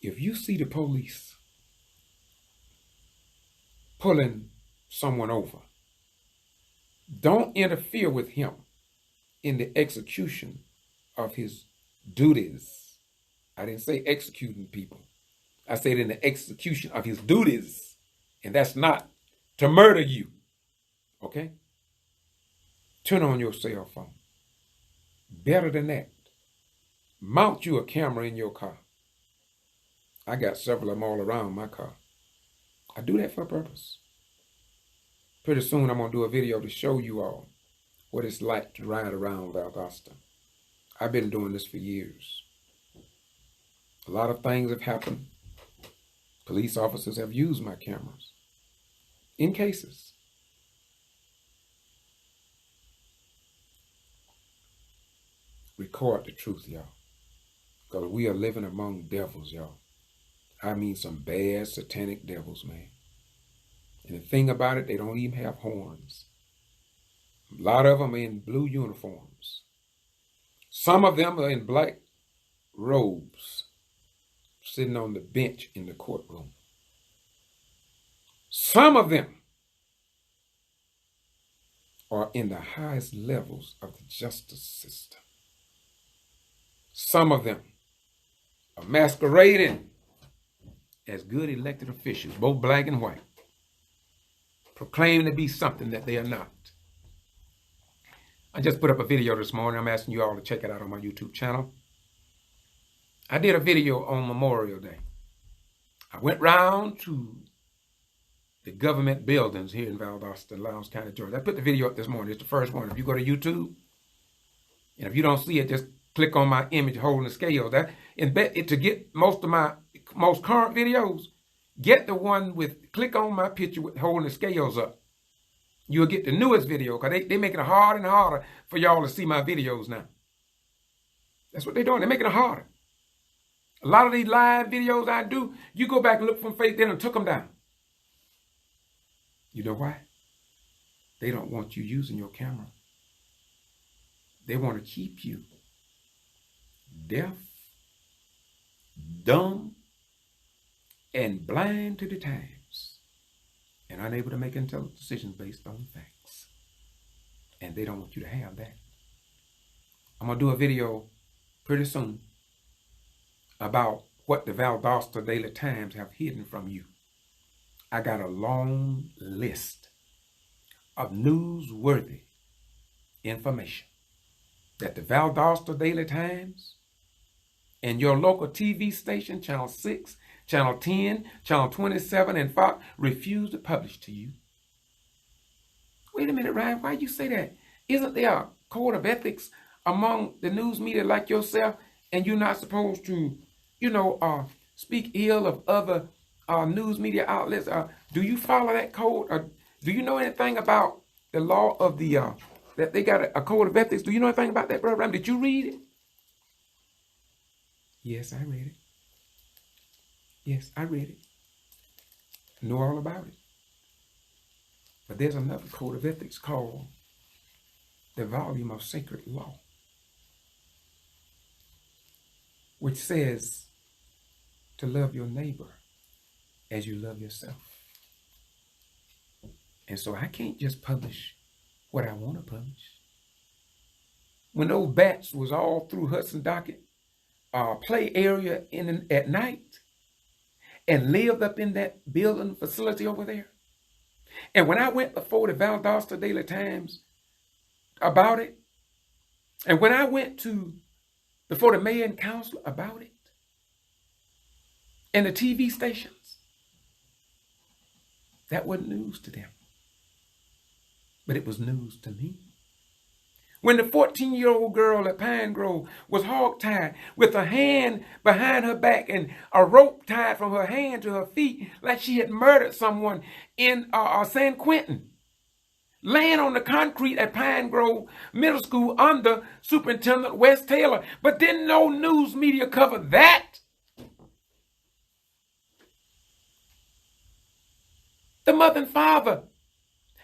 S1: if you see the police pulling someone over, don't interfere with him in the execution of his duties. I didn't say executing people. I said in the execution of his duties. And that's not to murder you. Okay? Turn on your cell phone. Better than that, mount you a camera in your car. I got several of them all around my car. I do that for a purpose. Pretty soon I'm going to do a video to show you all what it's like to ride around Valdosta. I've been doing this for years. A lot of things have happened. Police officers have used my cameras in cases. Record the truth, y'all. Because we are living among devils, y'all. I mean some bad satanic devils, man. And the thing about it, they don't even have horns. A lot of them are in blue uniforms. Some of them are in black robes, sitting on the bench in the courtroom. Some of them are in the highest levels of the justice system. Some of them are masquerading as good elected officials, both black and white, proclaiming to be something that they are not. I just put up a video this morning. I'm asking you all to check it out on my YouTube channel. I did a video on Memorial Day. I went round to the government buildings here in Valdosta, Lowndes County, Georgia. I put the video up this morning. It's the first one. If you go to YouTube, and if you don't see it, just click on my image holding the scales. To get most of my most current videos, get the one click on my picture with holding the scales up. You'll get the newest video, because they're making it harder and harder for y'all to see my videos now. That's what they're doing. They're making it harder. A lot of these live videos I do, you go back and look from Facebook, they done took them down. You know why? They don't want you using your camera. They want to keep you deaf, dumb, and blind to the times, and unable to make intelligent decisions based on facts. And they don't want you to have that. I'm going to do a video pretty soon about what the Valdosta Daily Times have hidden from you. I got a long list of newsworthy information that the Valdosta Daily Times and your local TV station, Channel 6, Channel 10, Channel 27, and Fox refuse to publish to you. Wait a minute, Ryan, why you say that? Isn't there a code of ethics among the news media like yourself, and you're not supposed to, speak ill of other news media outlets? Do you follow that code? Do you know anything about the law of that they got a code of ethics? Do you know anything about that, Brother Ram? Did you read it? Yes, I read it. Yes, I read it. Know all about it. But there's another code of ethics called the Volume of Sacred Law, which says to love your neighbor as you love yourself. And so I can't just publish what I want to publish. When those bats was all through Hudson Docket play area at night and lived up in that building facility over there, and when I went before the Valdosta Daily Times about it, and when I went before the mayor and council about it, and the TV stations, that wasn't news to them. But it was news to me. When the 14-year-old girl at Pine Grove was hog-tied with a hand behind her back and a rope tied from her hand to her feet like she had murdered someone in San Quentin, laying on the concrete at Pine Grove Middle School under Superintendent Wes Taylor. But didn't no news media cover that. The mother and father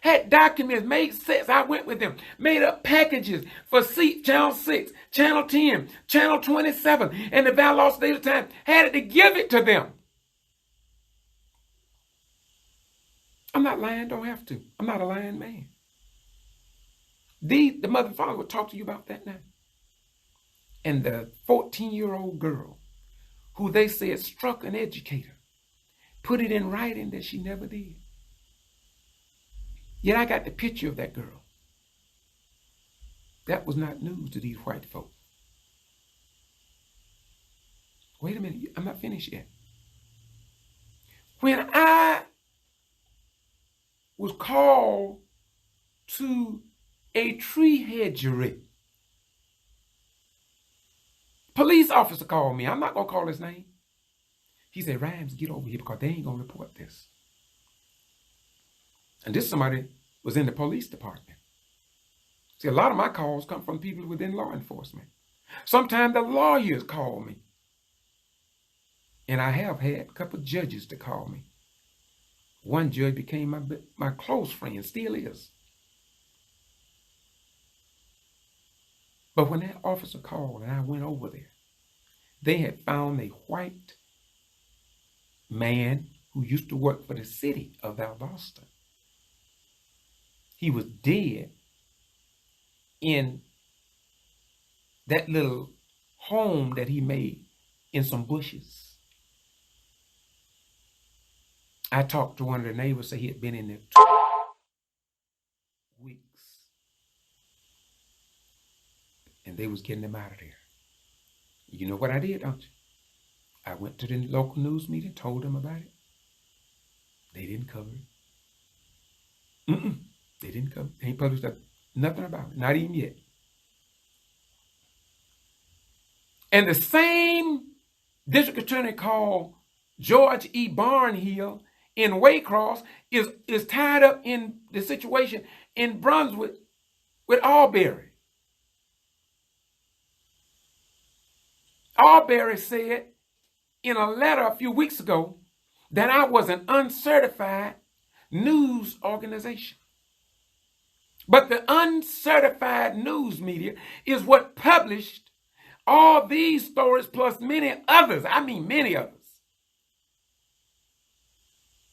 S1: had documents, made sets. I went with them, made up packages for Channel 6, Channel 10, Channel 27, and the Valdosta Daily Times had to give it to them. I'm not lying, don't have to. I'm not a lying man. The mother and father will talk to you about that now. And the 14-year-old girl who they said struck an educator put it in writing that she never did. Yet I got the picture of that girl. That was not news to these white folk. Wait a minute, I'm not finished yet. When I was called to a tree hedgery, police officer called me. I'm not going to call his name. He said, Rhynes, get over here because they ain't going to report this. And this somebody was in the police department. See, a lot of my calls come from people within law enforcement. Sometimes the lawyers call me. And I have had a couple of judges to call me. One judge became my close friend, still is. But when that officer called and I went over there, they had found a white man who used to work for the city of Valdosta. He was dead in that little home that he made in some bushes. I talked to one of the neighbors, said he had been in there 2 weeks. And they was getting him out of there. You know what I did, don't you? I went to the local news media, told them about it. They didn't cover it. They didn't cover it. They ain't published nothing about it, not even yet. And the same district attorney called George E. Barnhill in Waycross is tied up in the situation in Brunswick with Albury. Albury said in a letter a few weeks ago that I was an uncertified news organization. But the uncertified news media is what published all these stories plus many others. I mean, many others.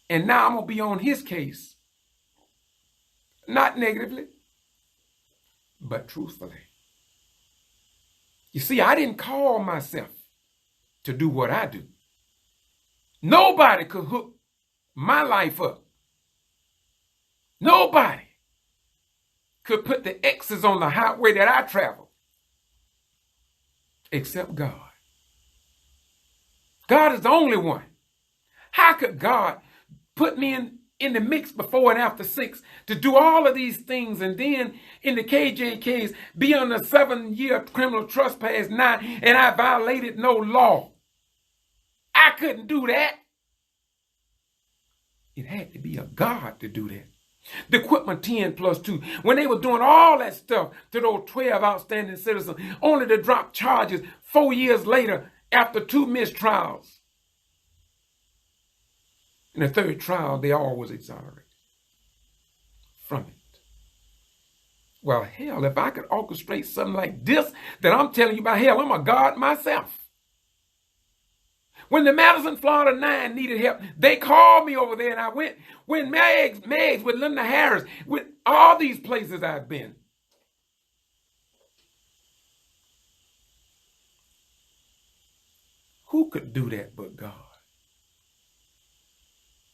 S1: And now I'm going to be on his case. Not negatively, but truthfully. You see, I didn't call myself to do what I do. Nobody could hook my life up. Nobody could put the X's on the highway that I travel except God. God is the only one. How could God put me in the mix before and after 6 to do all of these things, and then in the KJ case be on a 7-year criminal trespass 9 and I violated no law? I couldn't do that. It had to be a God to do that. The equipment 10 plus 2, when they were doing all that stuff to those 12 outstanding citizens, only to drop charges 4 years later after 2 mistrials. In the 3rd trial, they all was exonerated from it. Well, hell, if I could orchestrate something like this that I'm telling you about, hell, I'm a God myself. When the Madison, Florida 9 needed help, they called me over there and I went. When Megs with Linda Harris, with all these places I've been. Who could do that but God?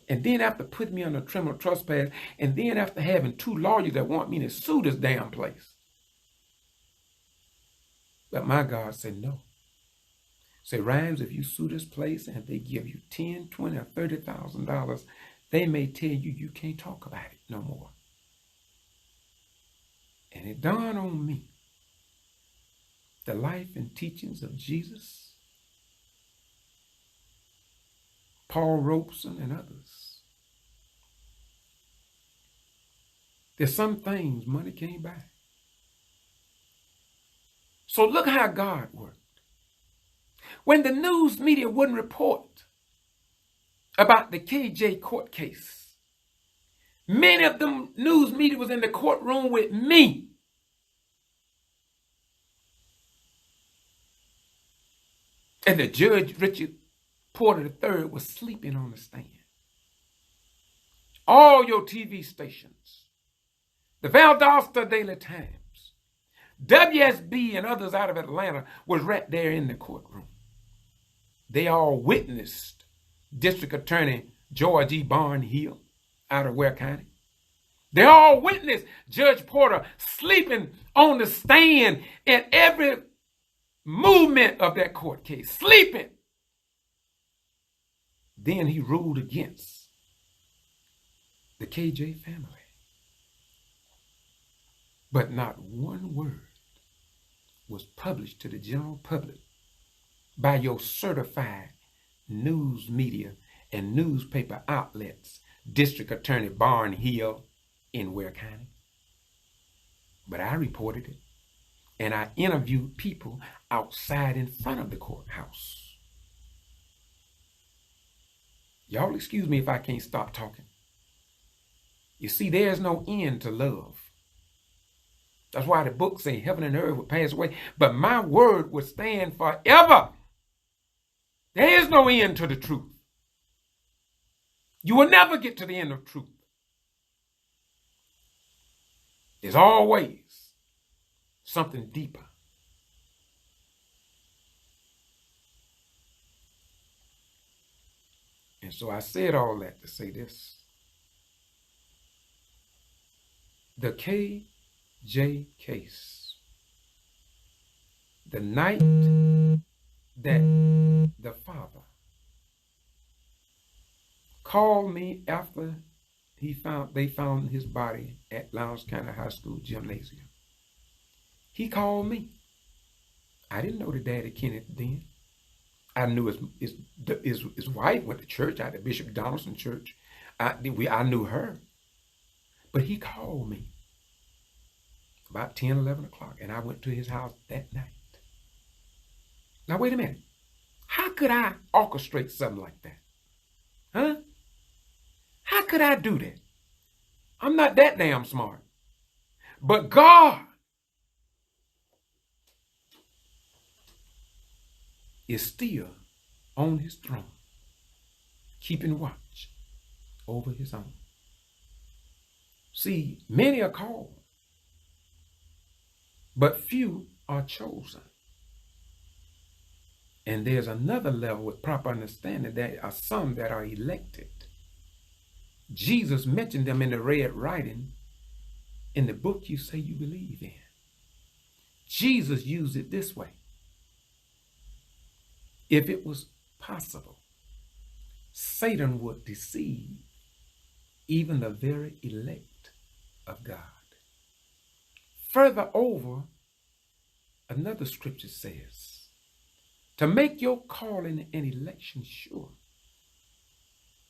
S1: And then after putting me under criminal trespass, and then after having 2 lawyers that want me to sue this damn place. But my God said no. Say, Rhynes, if you sue this place and if they give you $10,000, $20,000, or $30,000, they may tell you you can't talk about it no more. And it dawned on me, the life and teachings of Jesus, Paul Robeson, and others. There's some things money can't buy. So look how God worked. When the news media wouldn't report about the KJ court case, many of them news media was in the courtroom with me. And the judge, Richard Porter III, was sleeping on the stand. All your TV stations, the Valdosta Daily Times, WSB, and others out of Atlanta was right there in the courtroom. They all witnessed District Attorney George E. Barnhill out of Ware County. They all witnessed Judge Porter sleeping on the stand at every movement of that court case, sleeping. Then he ruled against the KJ family. But not one word was published to the general public by your certified news media and newspaper outlets, District Attorney Barnhill in Ware County. But I reported it, and I interviewed people outside in front of the courthouse. Y'all excuse me if I can't stop talking. You see, there's no end to love. That's why the book say heaven and earth will pass away, but my word will stand forever. There is no end to the truth. You will never get to the end of truth. There's always something deeper. And so I said all that to say this. The KJ case. The night that the father called me after they found his body at Lowndes County High School gymnasium. He called me. I didn't know the Daddy Kenneth then. I knew his wife went to church out at Bishop Donaldson Church. I knew her. But he called me about 10, 11 o'clock, and I went to his house that night. Now, wait a minute. How could I orchestrate something like that? Huh? How could I do that? I'm not that damn smart. But God is still on his throne, keeping watch over his own. See, many are called, but few are chosen. And there's another level with proper understanding. There are some that are elected. Jesus mentioned them in the red writing in the book you say you believe in. Jesus used it this way. If it was possible, Satan would deceive even the very elect of God. Further over, another scripture says, to make your calling and election sure.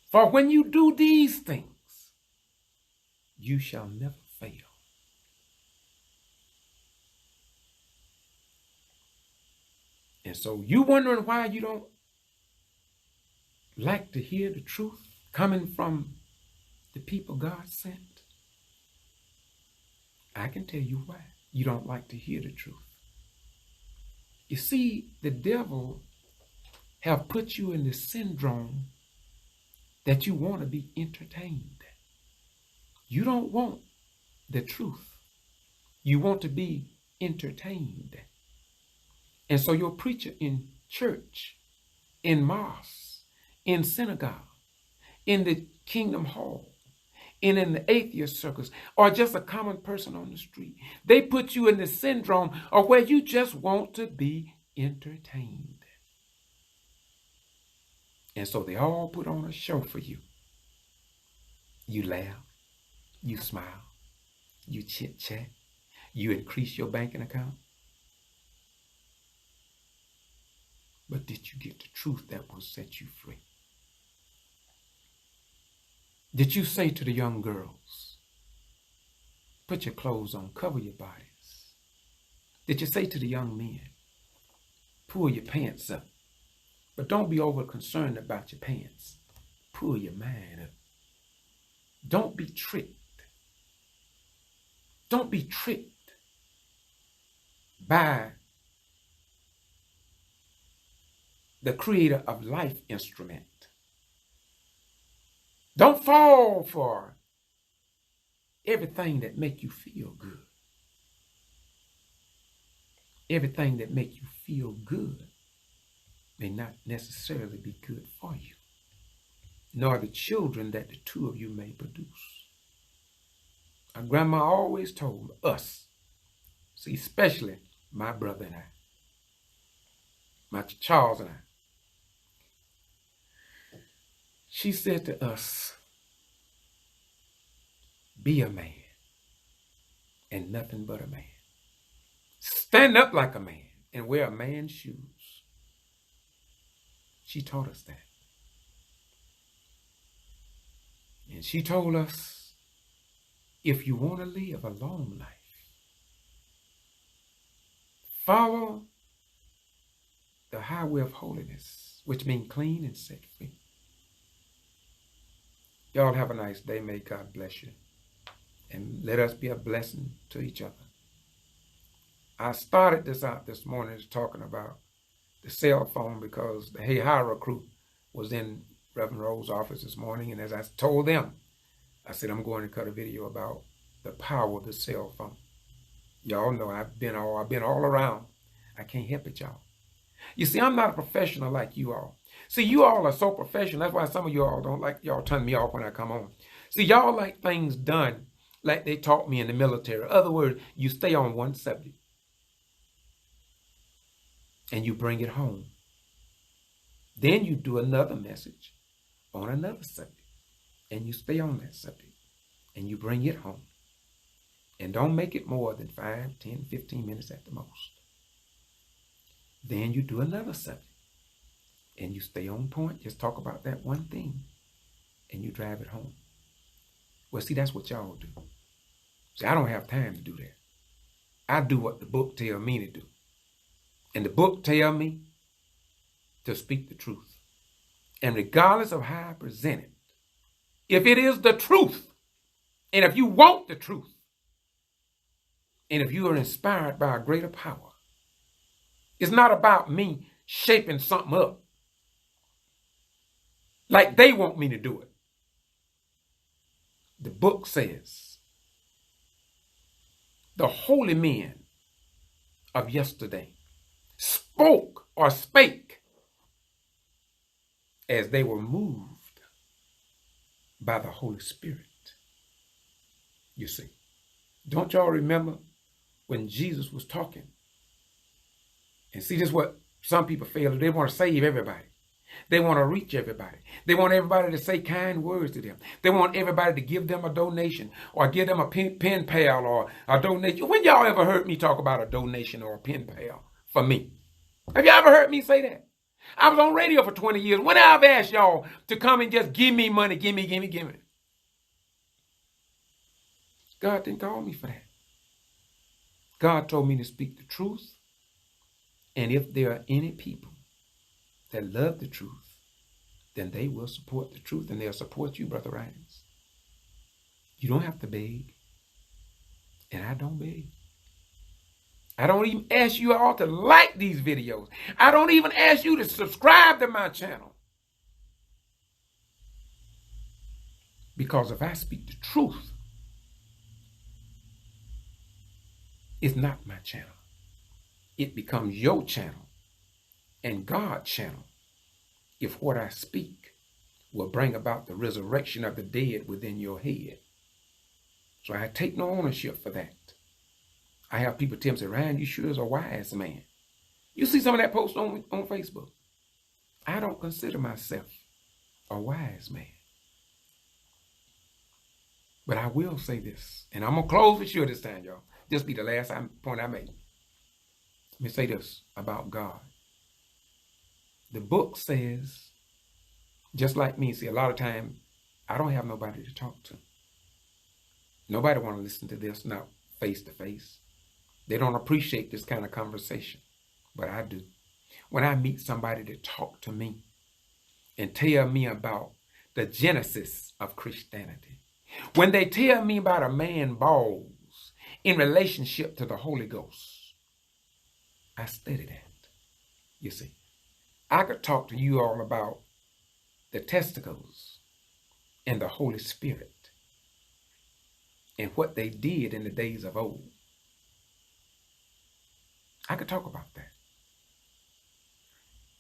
S1: For when you do these things, you shall never fail. And so you wondering why you don't like to hear the truth coming from the people God sent? I can tell you why you don't like to hear the truth. You see, the devil have put you in the syndrome that you want to be entertained. You don't want the truth. You want to be entertained. And so your preacher in church, in mosque, in synagogue, in the kingdom hall, and in the atheist circles, or just a common person on the street, they put you in the syndrome of where you just want to be entertained. And so they all put on a show for you. You laugh, you smile, you chit-chat, you increase your banking account. But did you get the truth that will set you free? Did you say to the young girls, put your clothes on, cover your bodies? Did you say to the young men, pull your pants up, but don't be over concerned about your pants. Pull your mind up. Don't be tricked. Don't be tricked by the creator of life instrument. Don't fall for everything that make you feel good. Everything that make you feel good may not necessarily be good for you, nor the children that the two of you may produce. Our grandma always told us, see, especially my brother and I, my Charles and I, she said to us, be a man and nothing but a man. Stand up like a man and wear a man's shoes. She taught us that. And she told us, if you want to live a long life, follow the highway of holiness, which means clean and set free. Y'all have a nice day. May God bless you. And let us be a blessing to each other. I started this out this morning talking about the cell phone because the G.B.R crew was in Reverend Rose's office this morning. And as I told them, I said, I'm going to cut a video about the power of the cell phone. Y'all know I've been all around. I can't help it, y'all. You see, I'm not a professional like you all. See, you all are so professional. That's why some of you all don't like, y'all turn me off when I come on. See, y'all like things done like they taught me in the military. In other words, you stay on one subject and you bring it home. Then you do another message on another subject and you stay on that subject and you bring it home. And don't make it more than 5, 10, 15 minutes at the most. Then you do another subject and you stay on point. Just talk about that one thing and you drive it home. Well, see, that's what y'all do. See, I don't have time to do that. I do what the book tells me to do. And the book tells me to speak the truth. And regardless of how I present it, if it is the truth, and if you want the truth, and if you are inspired by a greater power, it's not about me shaping something up like they want me to do it. The book says the holy men of yesterday spoke or spake as they were moved by the Holy Spirit. You see, don't y'all remember when Jesus was talking? And see, this is what some people fail to do. They want to save everybody. They want to reach everybody. They want everybody to say kind words to them. They want everybody to give them a donation or give them a pen pal or a donation. When y'all ever heard me talk about a donation or a pen pal for me? Have you ever heard me say that? I was on radio for 20 years. When I've asked y'all to come and just give me money, give me. God didn't call me for that. God told me to speak the truth. And if there are any people that love the truth, then they will support the truth and they'll support you, Brother Rhynes. You don't have to beg. And I don't beg. I don't even ask you all to like these videos. I don't even ask you to subscribe to my channel. Because if I speak the truth, it's not my channel. It becomes your channel and God's channel if what I speak will bring about the resurrection of the dead within your head. So I take no ownership for that. I have people tell me, say, Ryan, you sure is a wise man. You see some of that post on Facebook. I don't consider myself a wise man. But I will say this, and I'm going to close with sure this time, y'all. This be the last point I make. Let me say this about God. The book says, just like me, see, a lot of time, I don't have nobody to talk to. Nobody want to listen to this, not face to face. They don't appreciate this kind of conversation, but I do. When I meet somebody to talk to me and tell me about the genesis of Christianity, when they tell me about a man balls in relationship to the Holy Ghost, I study that. You see, I could talk to you all about the testicles and the Holy Spirit and what they did in the days of old. I could talk about that.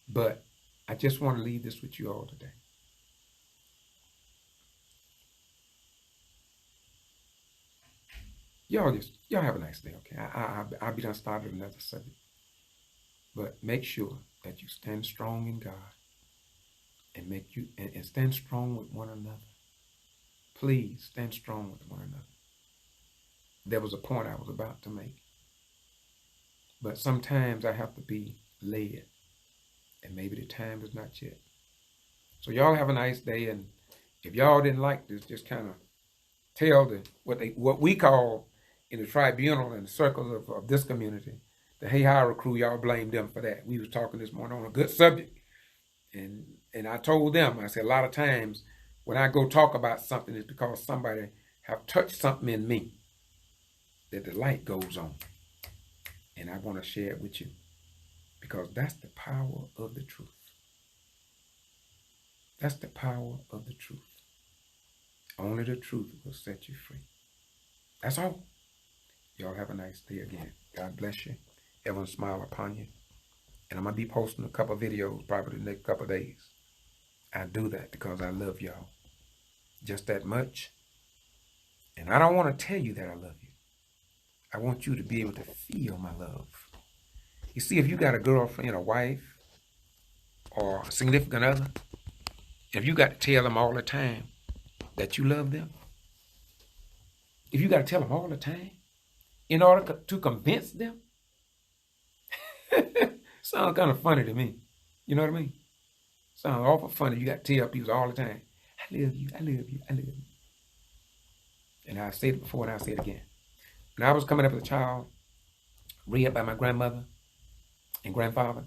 S1: But I just want to leave this with you all today. Y'all have a nice day, okay? I'll be done started another subject. But make sure that you stand strong in God and stand strong with one another. Please stand strong with one another. There was a point I was about to make. But sometimes I have to be led. And maybe the time is not yet. So y'all have a nice day. And if y'all didn't like this, just kind of tell what we call in the tribunal and the circles of this community, the G.B.R crew, y'all blame them for that. We was talking this morning on a good subject. And I told them, I said, a lot of times when I go talk about something, it's because somebody have touched something in me that the light goes on. And I want to share it with you because that's the power of the truth. That's the power of the truth. Only the truth will set you free. That's all. Y'all have a nice day again. God bless you. Heaven smile upon you. And I'm going to be posting a couple of videos probably the next couple of days. I do that because I love y'all just that much. And I don't want to tell you that I love you. I want you to be able to feel my love. You see, if you got a girlfriend, a wife, or a significant other, if you got to tell them all the time that you love them, if you got to tell them all the time in order to convince them, sounds kind of funny to me. You know what I mean? Sounds awful funny. You got to tell people all the time, I love you, I love you, I love you. And I said it before and I'll say it again. When I was coming up as a child, reared by my grandmother and grandfather,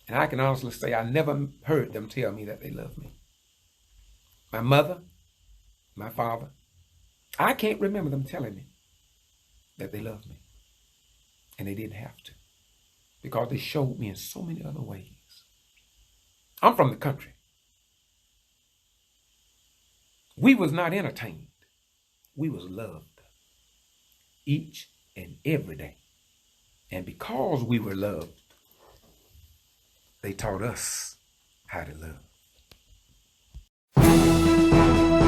S1: and I can honestly say I never heard them tell me that they loved me. My mother, my father, I can't remember them telling me that they loved me. And they didn't have to, because they showed me in so many other ways. I'm from the country. We was not entertained. We was loved each and every day. And because we were loved, they taught us how to love.